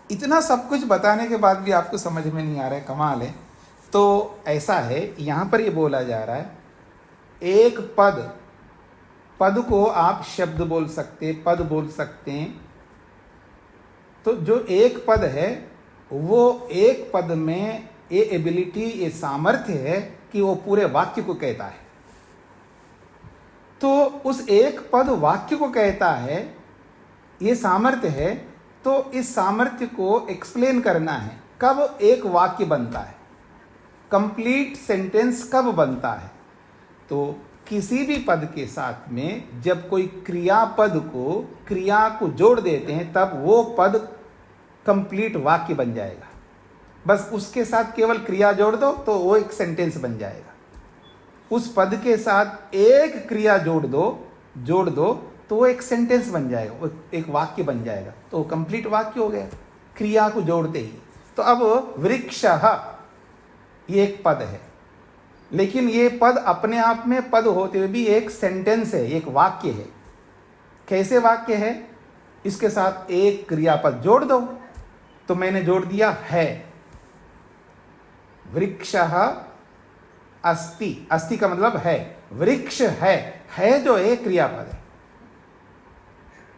इतना सब कुछ बताने के बाद भी आपको समझ में नहीं आ रहा है, कमाल है। तो ऐसा है, यहाँ पर ये बोला जा रहा है, एक पद को आप शब्द बोल सकते, पद बोल सकते हैं। तो जो एक पद है वो एक पद में ये एबिलिटी, ये सामर्थ्य है कि वो पूरे वाक्य को कहता है। तो उस एक पद वाक्य को कहता है, ये सामर्थ्य है। तो इस सामर्थ्य को एक्सप्लेन करना है। कब एक वाक्य बनता है, कंप्लीट सेंटेंस कब बनता है? तो किसी भी पद के साथ में जब कोई क्रिया को जोड़ देते हैं तब वो पद कंप्लीट वाक्य बन जाएगा। बस उसके साथ केवल क्रिया जोड़ दो तो वो एक सेंटेंस बन जाएगा। उस पद के साथ एक क्रिया जोड़ दो तो वो एक सेंटेंस बन जाएगा, वो एक वाक्य बन जाएगा। तो कंप्लीट वाक्य हो गया क्रिया को जोड़ते ही। तो अब वृक्षः ये एक पद है, लेकिन ये पद अपने आप में पद होते हुए भी एक सेंटेंस है, एक वाक्य है। कैसे वाक्य है? इसके साथ एक क्रियापद जोड़ दो। तो मैंने जोड़ दिया है, वृक्षः अस्ति। अस्ति का मतलब है, वृक्ष है। है जो है क्रियापद है।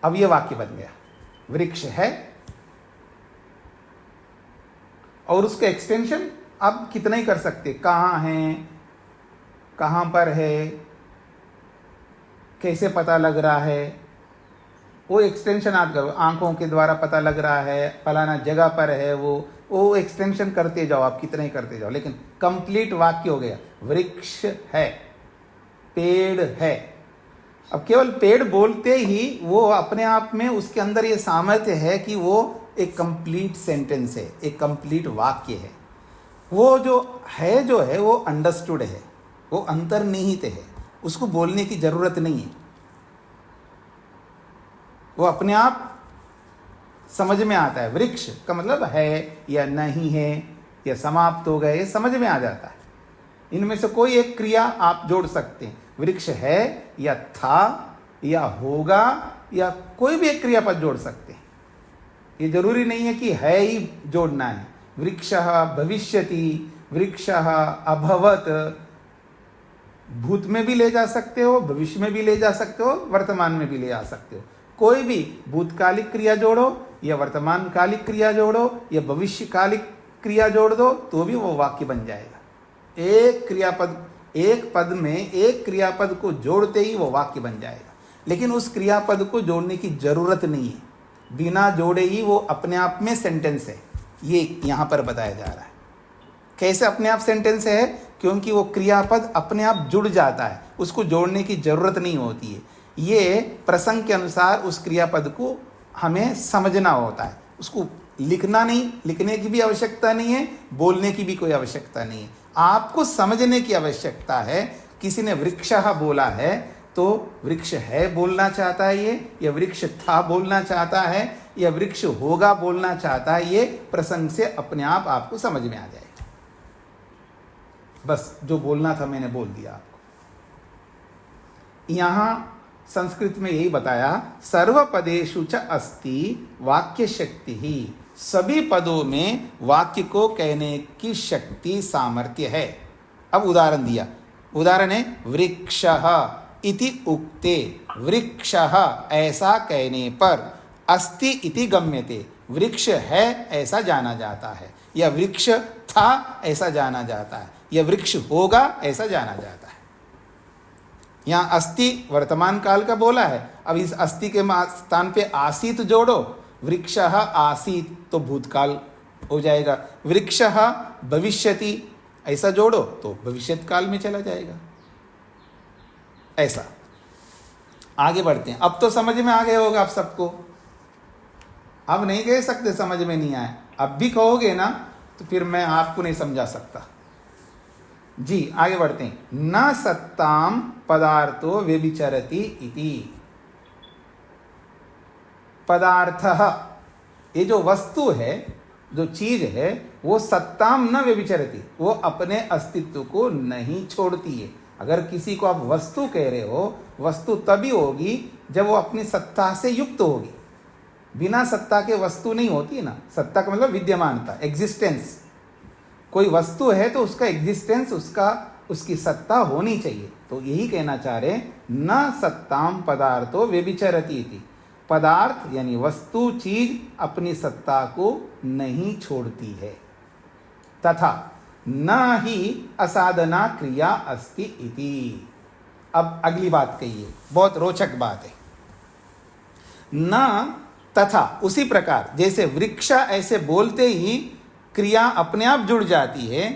अब ये वाक्य बन गया, वृक्ष है, और उसका एक्सटेंशन आप कितना ही कर सकते, कहाँ है, कहाँ पर है, कैसे पता लग रहा है, वो एक्सटेंशन आप करो। आंखों के द्वारा पता लग रहा है, फलाना जगह पर है, वो एक्सटेंशन करते जाओ, आप कितना ही करते जाओ, लेकिन कंप्लीट वाक्य हो गया, वृक्ष है, पेड़ है। अब केवल पेड़ बोलते ही वो अपने आप में उसके अंदर ये सामर्थ्य है कि वो एक कंप्लीट सेंटेंस है, एक कंप्लीट वाक्य है। वो जो है वो अंडरस्टूड है, वो अंतर्निहित है, उसको बोलने की जरूरत नहीं है, वो अपने आप समझ में आता है। वृक्ष का मतलब है या नहीं है या समाप्त हो गए, ये समझ में आ जाता है। इनमें से कोई एक क्रिया आप जोड़ सकते हैं, वृक्ष है या था या होगा, या कोई भी एक क्रियापद जोड़ सकते हैं। ये जरूरी नहीं है कि है ही जोड़ना है। वृक्षः भविष्यति, वृक्षः अभवत, भूत में भी ले जा सकते हो, भविष्य में भी ले जा सकते हो, वर्तमान में भी ले जा सकते हो। कोई भी भूतकालिक क्रिया जोड़ो या वर्तमान कालिक क्रिया जोड़ो या भविष्यकालिक क्रिया जोड़ दो तो भी वो वाक्य बन जाएगा। एक क्रियापद, एक पद में एक क्रियापद को जोड़ते ही वो वाक्य बन जाएगा। लेकिन उस क्रियापद को जोड़ने की जरूरत नहीं है, बिना जोड़े ही वो अपने आप में सेंटेंस है। ये यहाँ पर बताया जा रहा है। कैसे अपने आप सेंटेंस है? क्योंकि वो क्रियापद अपने आप जुड़ जाता है, उसको जोड़ने की जरूरत नहीं होती है। ये प्रसंग के अनुसार उस क्रियापद को हमें समझना होता है, उसको लिखना नहीं, लिखने की भी आवश्यकता नहीं है, बोलने की भी कोई आवश्यकता नहीं है, आपको समझने की आवश्यकता है। किसी ने वृक्षः बोला है तो वृक्ष है बोलना चाहता है ये, या वृक्ष था बोलना चाहता है, या वृक्ष होगा बोलना चाहता है, ये प्रसंग से अपने आप आपको समझ में आ जाएगा। बस जो बोलना था मैंने बोल दिया आपको। यहां संस्कृत में यही बताया, सर्वपदेषु च अस्ति वाक्य शक्ति ही, सभी पदों में वाक्य को कहने की शक्ति सामर्थ्य है। अब उदाहरण दिया, उदाहरण है वृक्षः इति उक्ते, वृक्षः ऐसा कहने पर, अस्ति इति गम्यते, वृक्ष है ऐसा जाना जाता है, या वृक्ष था ऐसा जाना जाता है, या वृक्ष होगा ऐसा जाना जाता है। यहाँ अस्ति वर्तमान काल का बोला है, अब इस अस्ति के स्थान पे आसीत जोड़ो, वृक्षः आसीत तो भूतकाल हो जाएगा, वृक्षः भविष्यति ऐसा जोड़ो तो भविष्यत काल में चला जाएगा। ऐसा आगे बढ़ते हैं। अब तो समझ में आ गया होगा आप सबको, अब नहीं कह सकते समझ में नहीं आया। अब भी कहोगे ना तो फिर मैं आपको नहीं समझा सकता जी। आगे बढ़ते हैं। न सत्ताम पदार्थो व्यभिचरति इति, पदार्थः ये जो वस्तु है, जो चीज है, वो सत्ताम न व्यभिचरति, वो अपने अस्तित्व को नहीं छोड़ती है। अगर किसी को आप वस्तु कह रहे हो, वस्तु तभी होगी जब वो अपनी सत्ता से युक्त होगी। बिना सत्ता के वस्तु नहीं होती ना। सत्ता का मतलब विद्यमानता, एग्जिस्टेंस। कोई वस्तु है तो उसका एग्जिस्टेंस, उसकी सत्ता होनी चाहिए। तो यही कहना चाह रहे, न सत्ताम पदार्थो व्यभिचरति इति, पदार्थ यानी वस्तु, चीज अपनी सत्ता को नहीं छोड़ती है। तथा न ही असाधना क्रिया अस्ति इति। अब अगली बात कहिए, बहुत रोचक बात है। न तथा उसी प्रकार, जैसे वृक्ष ऐसे बोलते ही क्रिया अपने आप जुड़ जाती है,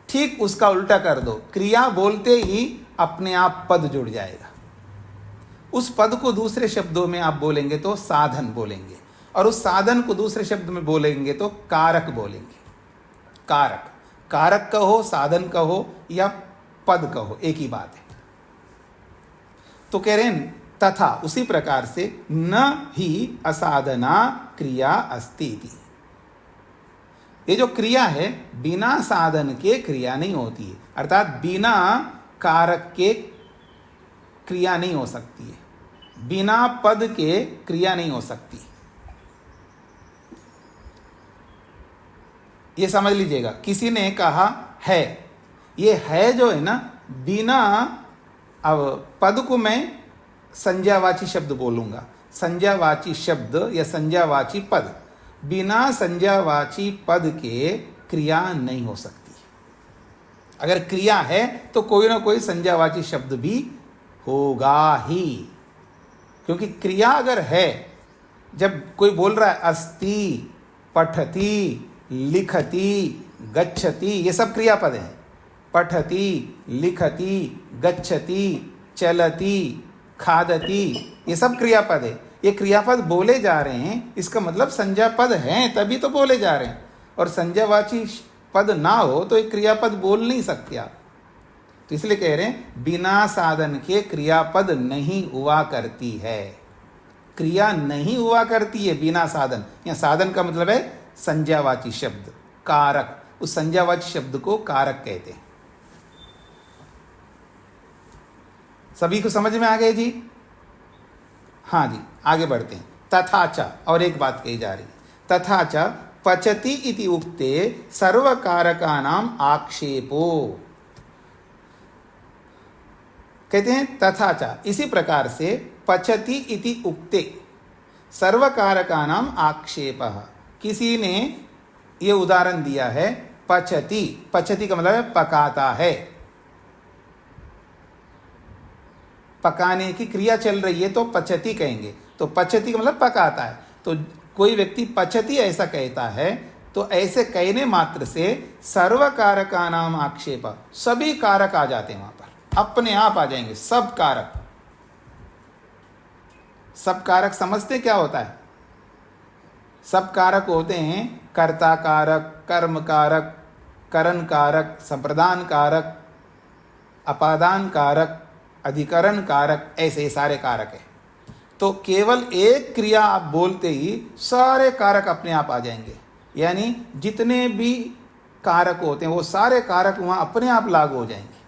ठीक उसका उल्टा कर दो, क्रिया बोलते ही अपने आप पद जुड़ जाएगा। उस पद को दूसरे शब्दों में आप बोलेंगे तो साधन बोलेंगे, और उस साधन को दूसरे शब्द में बोलेंगे तो कारक बोलेंगे। कारक, कारक कहो, साधन कहो या पद कहो, एक ही बात है। तो कह रहे हैं तथा उसी प्रकार से न ही असाधना क्रिया अस्ति इति। ये जो क्रिया है बिना साधन के क्रिया नहीं होती है, अर्थात बिना कारक के क्रिया नहीं हो सकती है, बिना पद के क्रिया नहीं हो सकती। ये समझ लीजिएगा, किसी ने कहा है, ये है जो है ना, बिना अब पद को मैं संज्ञावाची शब्द बोलूंगा। संज्ञावाची शब्द या संज्ञावाची पद, बिना संज्ञावाची पद के क्रिया नहीं हो सकती। अगर क्रिया है तो कोई ना कोई संज्ञावाची शब्द भी होगा ही, क्योंकि क्रिया अगर है, जब कोई बोल रहा है अस्ति, पठति, लिखति, गच्छति, ये सब क्रियापद हैं। पठति, लिखति, गच्छति, चलति, खादति, ये सब क्रियापद है। ये क्रियापद बोले जा रहे हैं, इसका मतलब संज्ञा पद हैं तभी तो बोले जा रहे हैं। और संज्ञावाची पद ना हो तो एक क्रियापद बोल नहीं सकते आप। तो इसलिए कह रहे हैं बिना साधन के क्रियापद नहीं हुआ करती है। क्रिया नहीं हुआ करती है बिना साधन। या साधन का मतलब है संज्ञावाची शब्द, कारक। उस संज्ञावाची शब्द को कारक कहते हैं। सभी को समझ में आ गए जी? हाँ जी, आगे बढ़ते हैं। तथा च, और एक बात कही जा रही है, तथा च पचति इति उक्ते सर्वकारकानाम आक्षेपो। कहते हैं तथा च, इसी प्रकार से पचति इति उक्ते सर्वकारकानाम आक्षेपः। किसी ने ये उदाहरण दिया है पचति। पचति का मतलब है पकाता है। पकाने की क्रिया चल रही है तो पचति कहेंगे। तो पचति का मतलब पकाता है। तो कोई व्यक्ति पचति ऐसा कहता है तो ऐसे कहने मात्र से सर्व कारकानाम आक्षेप, सभी कारक आ जाते हैं वहां पर, अपने आप आ जाएंगे सब कारक। सब कारक समझते क्या होता है? सब कारक होते हैं कर्ता कारक, कर्म कारक, करण कारक, संप्रदान कारक, अपादान कारक, अधिकरण कारक, ऐसे सारे कारक हैं। तो केवल एक क्रिया आप बोलते ही सारे कारक अपने आप आ जाएंगे। यानी जितने भी कारक होते हैं वो सारे कारक वहां अपने आप लागू हो जाएंगे,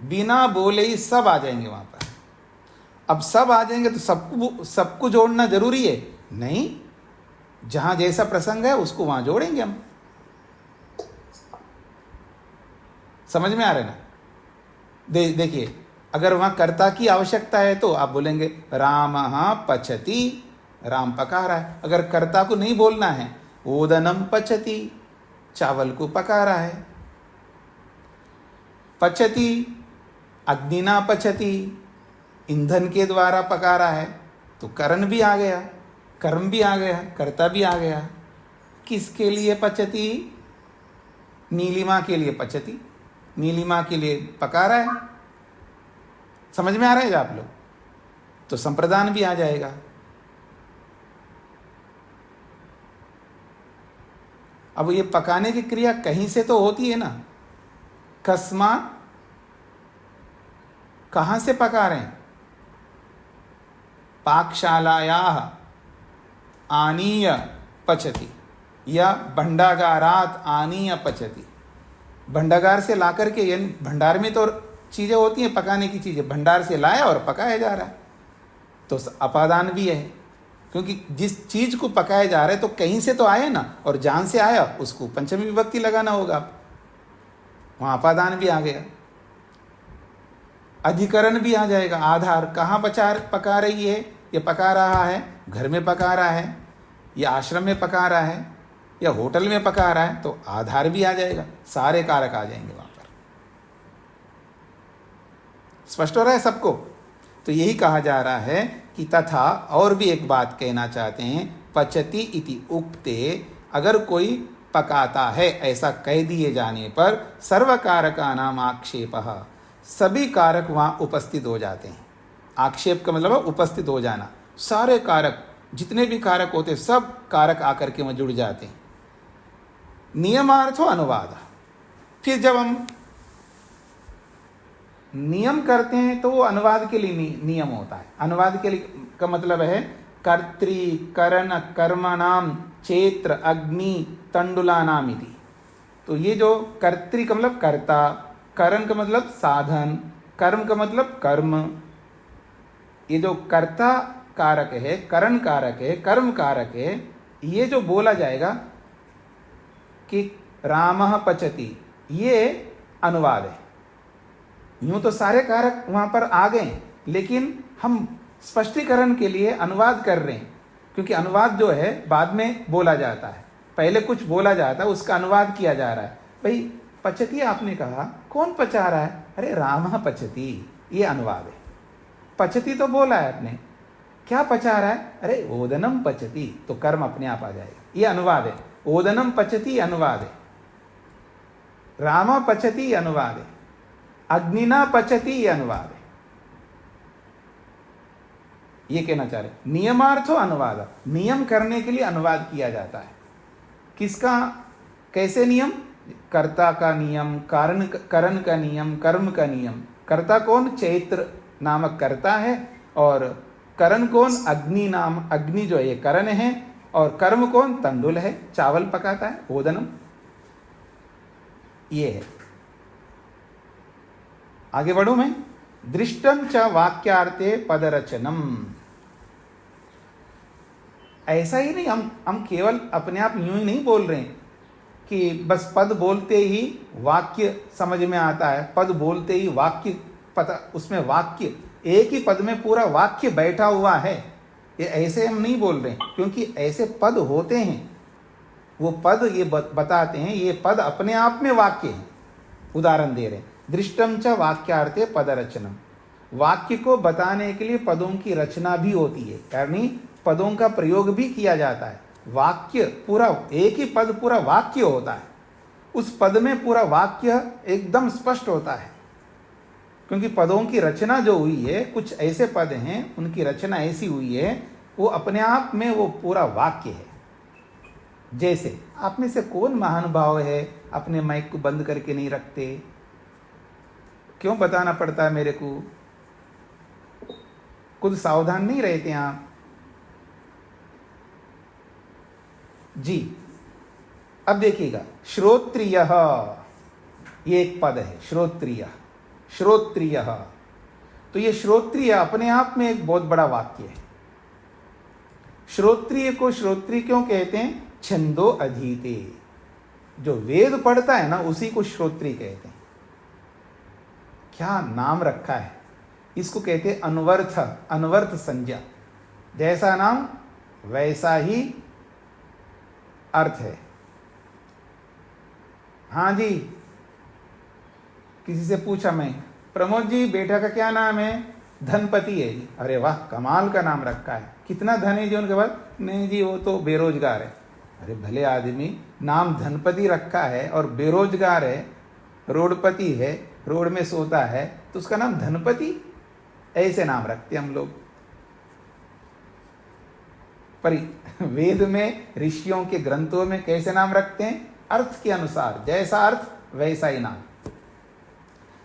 बिना बोले ही सब आ जाएंगे वहां पर। अब सब आ जाएंगे तो सबको जोड़ना जरूरी है? नहीं, जहां जैसा प्रसंग है उसको वहां जोड़ेंगे हम। समझ में आ रहा है ना? देखिए, अगर वहां कर्ता की आवश्यकता है तो आप बोलेंगे रामः पचति, राम पका रहा है। अगर कर्ता को नहीं बोलना है, ओदनम पचति, चावल को पका रहा है। पचति, अग्निना पचति, ईंधन के द्वारा पका रहा है। तो करण भी आ गया, कर्म भी आ गया, कर्ता भी आ गया। किसके लिए पचति? नीलिमा के लिए पचति, नीलिमा के लिए पका रहा है। समझ में आ रहा है आप लोग? तो संप्रदान भी आ जाएगा। अब ये पकाने की क्रिया कहीं से तो होती है ना। कस्मात, कहां से पका रहे हैं? पाकशालायाः आनीय पचति, या भंडागारात आनीय पचति। भंडागार से लाकर के, यानी भंडार में तो चीजें होती हैं पकाने की चीजें, भंडार से लाया और पकाया जा रहा है। तो अपादान भी है, क्योंकि जिस चीज को पकाया जा रहा है तो कहीं से तो आया ना, और जहां से आया उसको पंचमी विभक्ति लगाना होगा। वहां अपादान भी आ गया। अधिकरण भी आ जाएगा, आधार। कहाँ पका रही है? ये पका रहा है, घर में पका रहा है, या आश्रम में पका रहा है, या होटल में पका रहा है, तो आधार भी आ जाएगा। सारे कारक आ जाएंगे वहां पर। स्पष्ट हो रहा है सबको? तो यही कहा जा रहा है कि तथा, और भी एक बात कहना चाहते हैं, पचति इति उक्ते, अगर कोई पकाता है ऐसा कह दिए जाने पर सर्व कारकानाम आक्षेपः, सभी कारक वहां उपस्थित हो जाते हैं। आक्षेप का मतलब उपस्थित हो जाना। सारे कारक, जितने भी कारक होते हैं, सब कारक आकर के वहां जुड़ जाते हैं। नियमार्थो अनुवाद। फिर जब हम नियम करते हैं तो वो अनुवाद के लिए नियम होता है। अनुवाद के लिए का मतलब है कर्तृ, करण, कर्मणाम, क्षेत्र, अग्नि, तंडुलानाम इति। तो ये जो कर्तृ का मतलब कर्ता, करण का मतलब साधन, कर्म का मतलब कर्म। ये जो कर्ता कारक है, करण कारक है, कर्म कारक है, ये जो बोला जाएगा कि रामः पचति, ये अनुवाद है। यूं तो सारे कारक वहां पर आ गए, लेकिन हम स्पष्टीकरण के लिए अनुवाद कर रहे हैं, क्योंकि अनुवाद जो है बाद में बोला जाता है, पहले कुछ बोला जाता है, उसका अनुवाद किया जा रहा है। भाई पचती आपने कहा, कौन पचा रहा है? अरे रामः पचती, ये अनुवाद है। पचती तो बोला है आपने, क्या पचा रहा है? अरे ओदनम पचती, तो कर्म अपने आप आ जाएगा, ये अनुवाद है। ओदनम पचती अनुवाद है, राम पचती अनुवाद है, अग्निना पचती अनुवाद है। ये कहना चाह रहे नियमार्थो अनुवाद, नियम करने के लिए अनुवाद किया जाता है। किसका, कैसे नियम? कर्ता का नियम, करण का नियम, कर्म का नियम। कर्ता कौन? चैत्र नामक कर्ता है, और करण कौन? अग्नि नाम, अग्नि जो है ये करण है, और कर्म कौन? तंडुल है, चावल पकाता है, ओदनम। ये है। आगे बढ़ूं मैं। दृष्टम च वाक्यार्थे पदरचनम। ऐसा ही नहीं, हम केवल अपने आप यूं ही नहीं बोल रहे हैं कि बस पद बोलते ही वाक्य समझ में आता है, पद बोलते ही वाक्य पता, उसमें वाक्य एक ही पद में पूरा वाक्य बैठा हुआ है, ये ऐसे हम नहीं बोल रहे हैं, क्योंकि ऐसे पद होते हैं, वो पद ये बताते हैं, ये पद अपने आप में वाक्य है। उदाहरण दे रहे हैं, दृष्टम च वाक्यार्थे पदरचनम। वाक्य को बताने के लिए पदों की रचना भी होती है, यानी पदों का प्रयोग भी किया जाता है। वाक्य पूरा, एक ही पद पूरा वाक्य होता है, उस पद में पूरा वाक्य एकदम स्पष्ट होता है, क्योंकि पदों की रचना जो हुई है, कुछ ऐसे पद हैं उनकी रचना ऐसी हुई है, वो अपने आप में वो पूरा वाक्य है। जैसे आप में से कौन महानुभाव है अपने माइक को बंद करके नहीं रखते? क्यों बताना पड़ता है मेरे को? खुद सावधान नहीं रहते आप जी। अब देखिएगा, श्रोत्रिय, ये एक पद है, श्रोत्रिय। श्रोत्रिय, तो ये श्रोत्रिय अपने आप में एक बहुत बड़ा वाक्य है। श्रोत्रिय को श्रोत्रिय क्यों कहते हैं? छंदो अधीते, जो वेद पढ़ता है ना उसी को श्रोत्रिय कहते हैं। क्या नाम रखा है इसको, कहते हैं अनवर्थ, अनवर्थ संज्ञा। जैसा नाम वैसा ही अर्थ है। हाँ जी, किसी से पूछा मैं, प्रमोद जी बेटा का क्या नाम है? धनपति है जी। अरे वाह, कमाल का नाम रखा है। कितना धन है जी उनके पास? नहीं जी वो तो बेरोजगार है। अरे भले आदमी, नाम धनपति रखा है और बेरोजगार है, रोडपति है, रोड में सोता है, तो उसका नाम धनपति? ऐसे नाम रखते हम लोग। पर वेद में, ऋषियों के ग्रंथों में कैसे नाम रखते हैं? अर्थ के अनुसार, जैसा अर्थ वैसा ही नाम।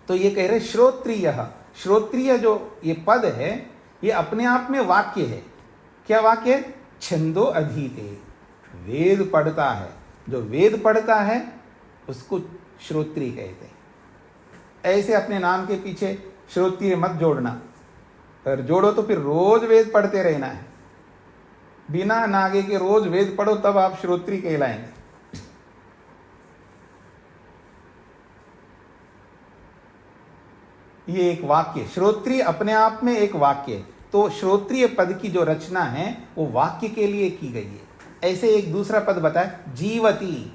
तो ये कह रहे श्रोत्रिय। श्रोत्रिय जो ये पद है, ये अपने आप में वाक्य है। क्या वाक्य है? छंदो अधीते, वेद पढ़ता है, जो वेद पढ़ता है उसको श्रोत्रिय कहते हैं। ऐसे अपने नाम के पीछे श्रोत्रिय मत जोड़ना, और जोड़ो तो फिर रोज वेद पढ़ते रहना है। बिना नागे के रोज वेद पढ़ो, तब आप श्रोत्रिय कहलाएंगे। ये एक वाक्य, श्रोत्रिय अपने आप में एक वाक्य है। तो श्रोत्रिय पद की जो रचना है वो वाक्य के लिए की गई है। ऐसे एक दूसरा पद बताए, जीवती।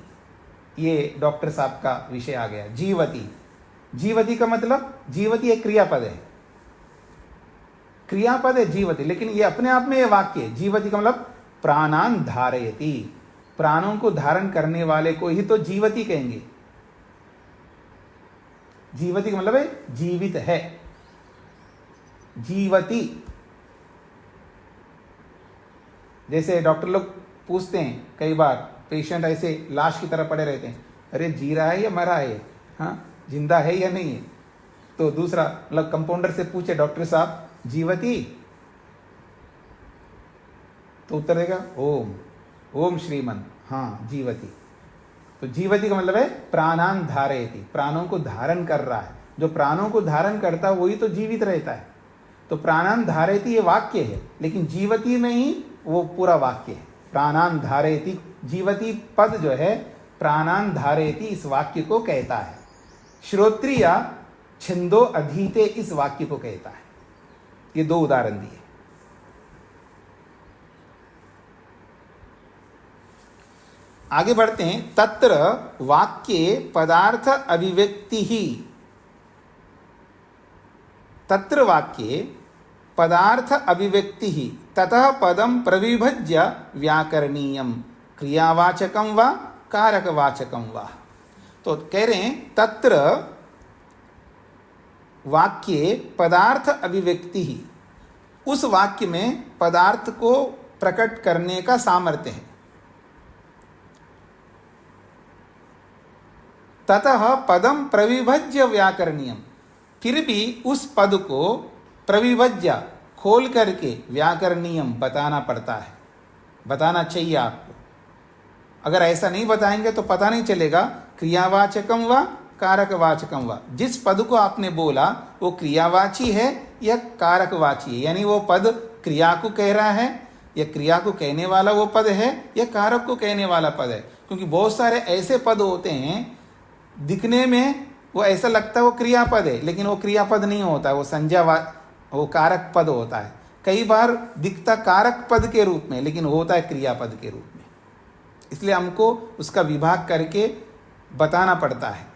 ये डॉक्टर साहब का विषय आ गया, जीवती। जीवती का मतलब, जीवती एक क्रियापद है, क्रियापद है जीवती, लेकिन ये अपने आप में ये वाक्य है। जीवती का मतलब प्राणान धारयति, प्राणों को धारण करने वाले को ही तो जीवती कहेंगे। जीवती का मतलब है जीवित है, जीवती। जैसे डॉक्टर लोग पूछते हैं कई बार, पेशेंट ऐसे लाश की तरह पड़े रहते हैं, अरे जी रहा है या मरा है, हाँ जिंदा है या नहीं है? तो दूसरा मतलब कंपाउंडर से पूछे, डॉक्टर साहब जीवती? तो उत्तर देगा ओम, ओम श्रीमन, हाँ जीवती। तो जीवती का मतलब है प्राणान धारयति, प्राणों को धारण कर रहा है। जो प्राणों को धारण करता है वही तो जीवित रहता है। तो प्राणान धारयति ये वाक्य है, लेकिन जीवती में ही वो पूरा वाक्य है। प्राणान धारयति, जीवती पद जो है प्राणान धारयति इस वाक्य को कहता है। श्रोत्रिय छिंदो अधीते इस वाक्य को कहता है। ये दो उदाहरण दिए। आगे बढ़ते हैं। तत्र वाक्ये पदार्थ अभिव्यक्ति ही, तत्र वाक्ये पदार्थ अभिव्यक्ति ही ततः पदम प्रविभज्य व्याकरणीयम क्रियावाचकम व कारकवाचकम व। तो कह रहे हैं तत्र वाक्ये पदार्थ अभिव्यक्ति ही, उस वाक्य में पदार्थ को प्रकट करने का सामर्थ्य है। ततः पदम प्रविभज्य व्याकरणीयम, फिर भी उस पद को प्रविभज्य खोल करके व्याकरणीयम बताना पड़ता है, बताना चाहिए आपको। अगर ऐसा नहीं बताएंगे तो पता नहीं चलेगा क्रियावाचकम व कारकवाचकम व। जिस पद को आपने बोला वो क्रियावाची है या कारकवाची है, यानी वो पद क्रिया को कह रहा है या क्रिया को कहने वाला वो पद है या कारक को कहने वाला पद है। क्योंकि बहुत सारे ऐसे पद होते हैं दिखने में वो ऐसा लगता है वो क्रियापद है, लेकिन वो क्रियापद नहीं होता, वो वो कारक पद होता है। कई बार दिखता कारक पद के रूप में, लेकिन होता है क्रियापद के रूप में। इसलिए हमको उसका विभाग करके बताना पड़ता है।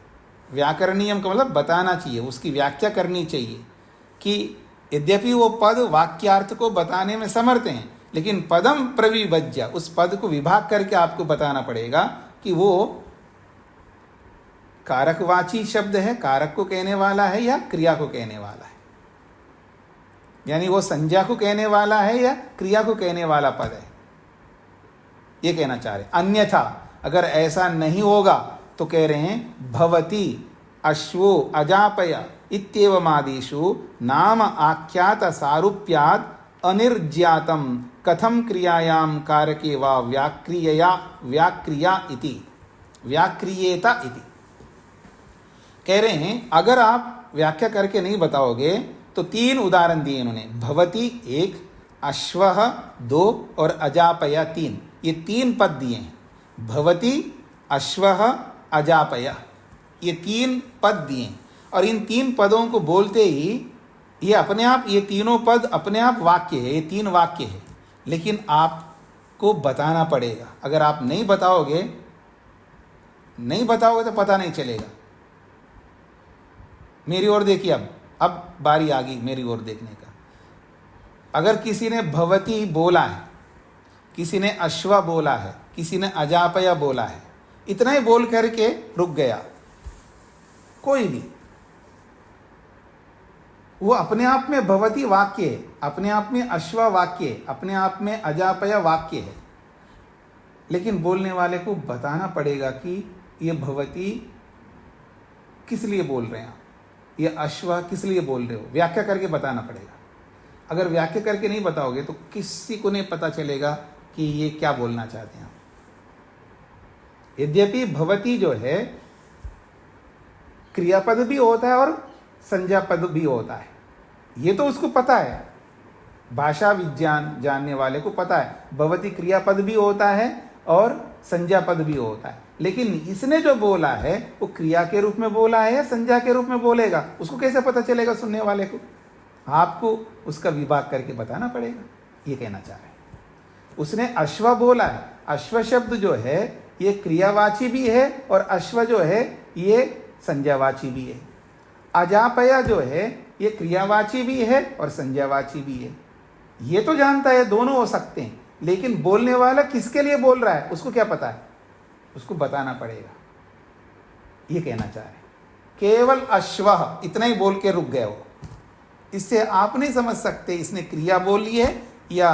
व्याकरणीयम का मतलब बताना चाहिए, उसकी व्याख्या करनी चाहिए कि यद्यपि वो पद वाक्यार्थ को बताने में समर्थ हैं, लेकिन पदम प्रविभज्य, उस पद को विभाग करके आपको बताना पड़ेगा कि वो कारकवाची शब्द है, कारक को कहने वाला है या क्रिया को कहने वाला है, यानी वो संज्ञा को कहने वाला है या क्रिया को कहने वाला पद है, ये कहना चाह रहे। अन्यथा अगर ऐसा नहीं होगा तो कह रहे हैं भवति अश्वो अजापय इत्येवमादिषु नाम आख्यात सारूप्यात् अनिर्ज्यातम कथम क्रियायाम कारके वा व्याक्रिया इति व्याक्रियेता इति। कह रहे हैं अगर आप व्याख्या करके नहीं बताओगे तो तीन उदाहरण दिए इन्होंने। भवति एक, अश्वः दो और अजापय तीन, ये तीन पद दिए हैं। भवति, अश्वः, अजापय, ये तीन पद दिए और इन तीन पदों को बोलते ही ये अपने आप, ये तीनों पद अपने आप वाक्य है, ये तीन वाक्य है, लेकिन आपको बताना पड़ेगा। अगर आप नहीं बताओगे तो पता नहीं चलेगा। मेरी ओर देखिए, अब बारी आ गई मेरी ओर देखने का। अगर किसी ने भवती बोला है, किसी ने अश्व बोला है, किसी ने अजापय बोला है, इतना ही बोल करके रुक गया, कोई भी, वो अपने आप में भवती वाक्य है, अपने आप में अश्व वाक्य है, अपने आप में अजापय वाक्य है, लेकिन बोलने वाले को बताना पड़ेगा कि ये भवती किस लिए बोल रहे हैं, ये अश्व किस लिए बोल रहे हो, व्याख्या करके बताना पड़ेगा। अगर व्याख्या करके नहीं बताओगे तो किसी को नहीं पता चलेगा कि ये क्या बोलना चाहते हैं। यद्यपि भवती जो है क्रियापद भी होता है और संज्ञा पद भी होता है, ये तो उसको पता है, भाषा विज्ञान जानने वाले को पता है भवती क्रियापद भी होता है और संज्ञा पद भी होता है। लेकिन इसने जो बोला है वो क्रिया के रूप में बोला है या संज्ञा के रूप में बोलेगा, उसको कैसे पता चलेगा सुनने वाले को? आपको उसका विभाग करके बताना पड़ेगा, ये कहना चाह रहे हैं। उसने अश्व बोला है, अश्व शब्द जो है ये क्रियावाची भी है और अश्व जो है ये संज्ञावाची भी है। अजापया जो है ये क्रियावाची भी है और संज्ञावाची भी है। ये तो जानता है दोनों हो सकते हैं, लेकिन बोलने वाला किसके लिए बोल रहा है उसको क्या पता है, उसको बताना पड़ेगा, ये कहना चाह रहे हैं। केवल अश्व इतना ही बोल के रुक गए वो, इससे आप नहीं समझ सकते इसने क्रिया बोली है या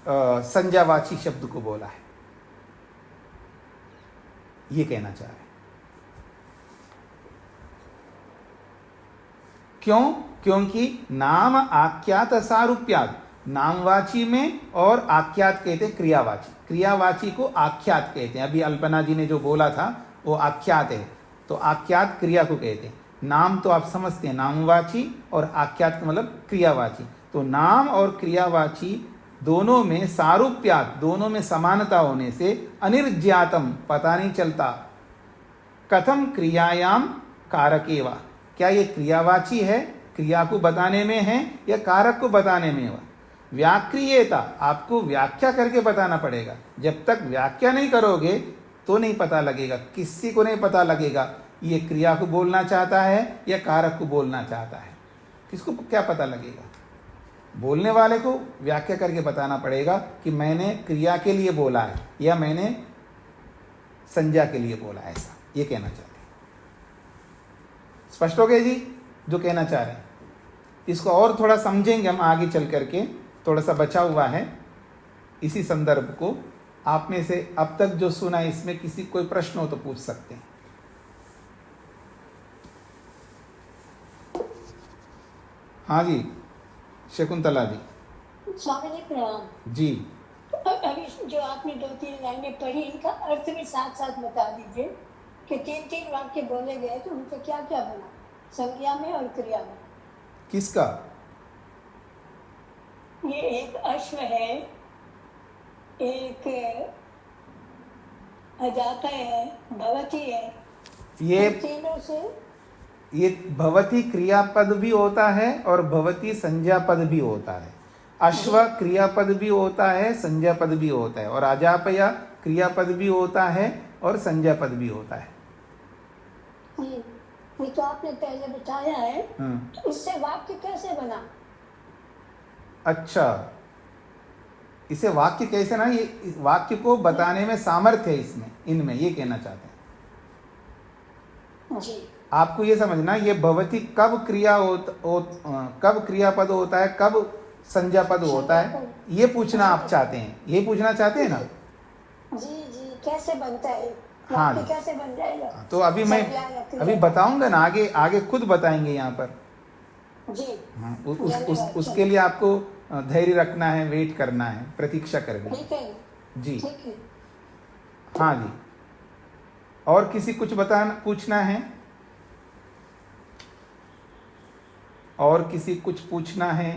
संज्ञावाची शब्द को बोला है, ये कहना चाह रहे हैं। क्यों? क्योंकि नाम आख्यात सारूप्यात, नामवाची में और आख्यात कहते हैं क्रियावाची, क्रियावाची को आख्यात कहते हैं। अभी अल्पना जी ने जो बोला था वो आख्यात है, तो आख्यात क्रिया को कहते हैं। नाम तो आप समझते हैं नामवाची और आख्यात का मतलब क्रियावाची। तो नाम और क्रियावाची दोनों में सारूप्यात, दोनों में समानता होने से अनिर्ज्ञातम, पता नहीं चलता, कथम क्रियायाम कारकेवा, क्या ये क्रियावाची है, क्रिया को बताने में है, या कारक को बताने में? व्याक्रियता, आपको व्याख्या करके बताना पड़ेगा। जब तक व्याख्या नहीं करोगे तो नहीं पता लगेगा, किसी को नहीं पता लगेगा ये क्रिया को बोलना चाहता है या कारक को बोलना चाहता है। किसको क्या पता लगेगा? बोलने वाले को व्याख्या करके बताना पड़ेगा कि मैंने क्रिया के लिए बोला है या मैंने संज्ञा के लिए बोला है, ऐसा ये कहना चाहते हैं। स्पष्ट हो गया जी जो कहना चाह रहे हैं? इसको और थोड़ा समझेंगे हम आगे चल करके, थोड़ा सा बचा हुआ है इसी संदर्भ को। आप में से अब तक जो सुना इसमें किसी कोई प्रश्न हो तो पूछ सकते हैं। हाँ जी शकुंतला जी। स्वामी जी प्रणाम जी। अभी जो आपने 2-3 लाइनें पढ़ी, इनका अर्थ भी साथ साथ बता दीजिए कि 3-3 वाक्य बोले गए तो उनका क्या क्या बना, संज्ञा में और क्रिया में? किसका? ये एक अश्व है, एक अजाता है, भवती है, ये तीनों से ये भवती क्रियापद भी होता है और भवती संज्ञा पद भी होता है। अश्व क्रियापद भी होता है, संज्ञा पद भी होता है, और अजापया क्रियापद भी होता है और संज्ञा पद भी होता है। ये तो आपने पहले बताया है, तो इससे वाक्य कैसे बना? अच्छा, इसे वाक्य कैसे ना, ये वाक्य को बताने में सामर्थ्य है इसमें, इनमें, ये कहना चाहते हैं जी। आपको ये समझना, ये भवती कब कब क्रियापद होता है, कब संज्ञा पद होता है, ये पूछना आप चाहते हैं, ये पूछना चाहते हैं ना? जी जी, कैसे बनता है? हाँ, कैसे बन जाएगा? तो अभी मैं अभी बताऊंगा ना, आगे खुद बताएंगे यहाँ पर जी। हाँ, उसके लिए आपको धैर्य रखना है, वेट करना है, प्रतीक्षा करनी ठीक है जी। ठीक है। हाँ जी, और किसी कुछ पूछना है? और किसी कुछ पूछना है?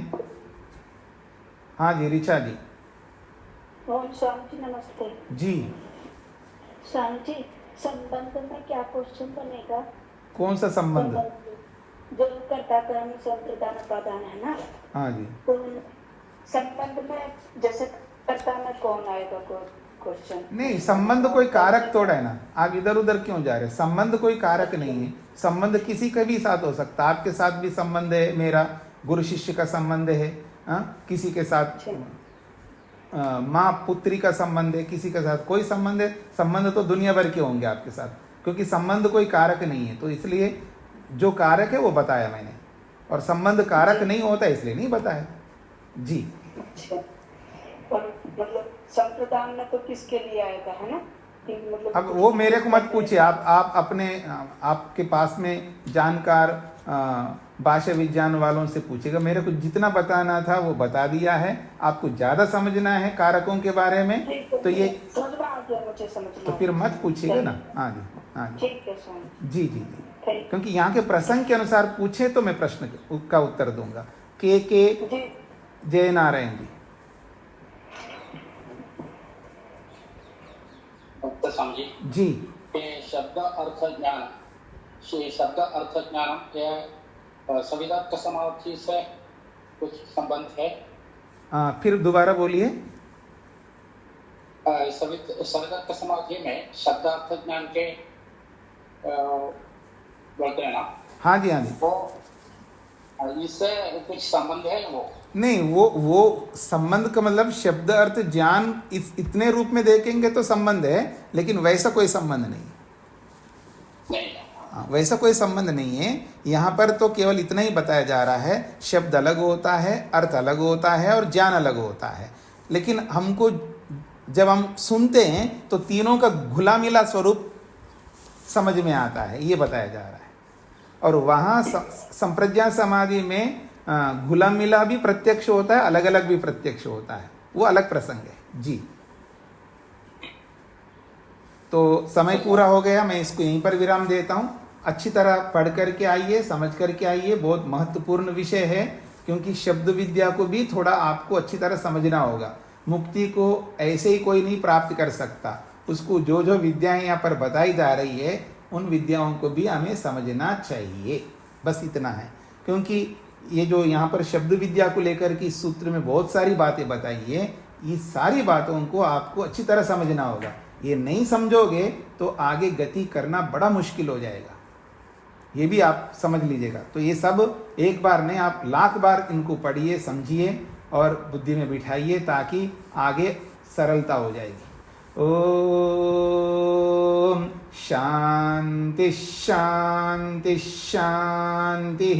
हाँ जी ऋचा जी। ओम स्वामी जी नमस्ते। जी स्वामी जी, संबंध में क्या क्वेश्चन बनेगा? कौन सा संबंध? जो कर्ता कर्म संप्रदान उपादान है ना, हाँ जी, तो संबंध में जैसे कर्ता में कौन आएगा क्वेश्चन? नहीं, संबंध कोई कारक तोड़ा है ना, आप इधर उधर क्यों जा रहे हैं? संबंध कोई कारक नहीं है, संबंध किसी के भी साथ हो सकता है। आपके साथ भी संबंध है, मेरा गुरु शिष्य का संबंध है, किसी के साथ माँ पुत्री का संबंध है, किसी के साथ कोई संबंध है। संबंध तो दुनिया भर के होंगे आपके साथ, क्योंकि संबंध कोई कारक नहीं है, तो इसलिए जो कारक है वो बताया मैंने, और संबंध कारक नहीं होता इसलिए नहीं बताया जी। और मतलब संप्रदान में तो किसके लिए आएगा, है ना? मतलब अब वो मेरे को मत पूछिए, आप अपने आपके पास में जानकार भाषा विज्ञान वालों से पूछेगा। मेरे को जितना बताना था वो बता दिया है। आपको ज्यादा समझना है कारकों के बारे में तो ये मुझे समझना, तो फिर मत पूछिएगा ना। हाँ जी, हाँ जी, ठीक है स्वामी जी जी जी, क्योंकि यहाँ के प्रसंग के अनुसार पूछे तो मैं प्रश्न का उत्तर दूंगा। के जय नारायण जी। जी, शब्द अर्थ ज्ञान, शब्द अर्थ ज्ञान के संविधान समाधि से कुछ संबंध है? फिर दोबारा बोलिए। संविधान समाधि में शब्द अर्थ ज्ञान के बोलते हैं ना? हाँ जी, हाँ जी, वो इससे कुछ संबंध है? वो नहीं, वो संबंध का मतलब शब्द अर्थ ज्ञान इतने रूप में देखेंगे तो संबंध है, लेकिन वैसा कोई संबंध नहीं। वैसा कोई संबंध नहीं है। यहाँ पर तो केवल इतना ही बताया जा रहा है, शब्द अलग होता है, अर्थ अलग होता है और ज्ञान अलग होता है। लेकिन हमको जब हम सुनते हैं तो तीनों का घुला मिला स्वरूप समझ में आता है, ये बताया जा रहा है। और वहाँ संप्रज्ञा समाधि में घुला मिला भी प्रत्यक्ष होता है, अलग अलग भी प्रत्यक्ष होता है, वो अलग प्रसंग है जी। तो समय पूरा हो गया, मैं इसको यहीं पर विराम देता हूँ। अच्छी तरह पढ़ करके आइए, समझ करके आइए, बहुत महत्वपूर्ण विषय है, क्योंकि शब्द विद्या को भी थोड़ा आपको अच्छी तरह समझना होगा। मुक्ति को ऐसे ही कोई नहीं प्राप्त कर सकता, उसको जो जो विद्याएं यहाँ पर बताई जा रही है उन विद्याओं को भी हमें समझना चाहिए। बस इतना है। क्योंकि ये जो यहाँ पर शब्द विद्या को लेकर के इस सूत्र में बहुत सारी बातें बताई है, ये सारी बातों को आपको अच्छी तरह समझना होगा। ये नहीं समझोगे तो आगे गति करना बड़ा मुश्किल हो जाएगा, ये भी आप समझ लीजिएगा। तो ये सब एक बार नहीं, आप लाख बार इनको पढ़िए, समझिए और बुद्धि में बिठाइए, ताकि आगे सरलता हो जाएगी। ओम शांति शांति शांति।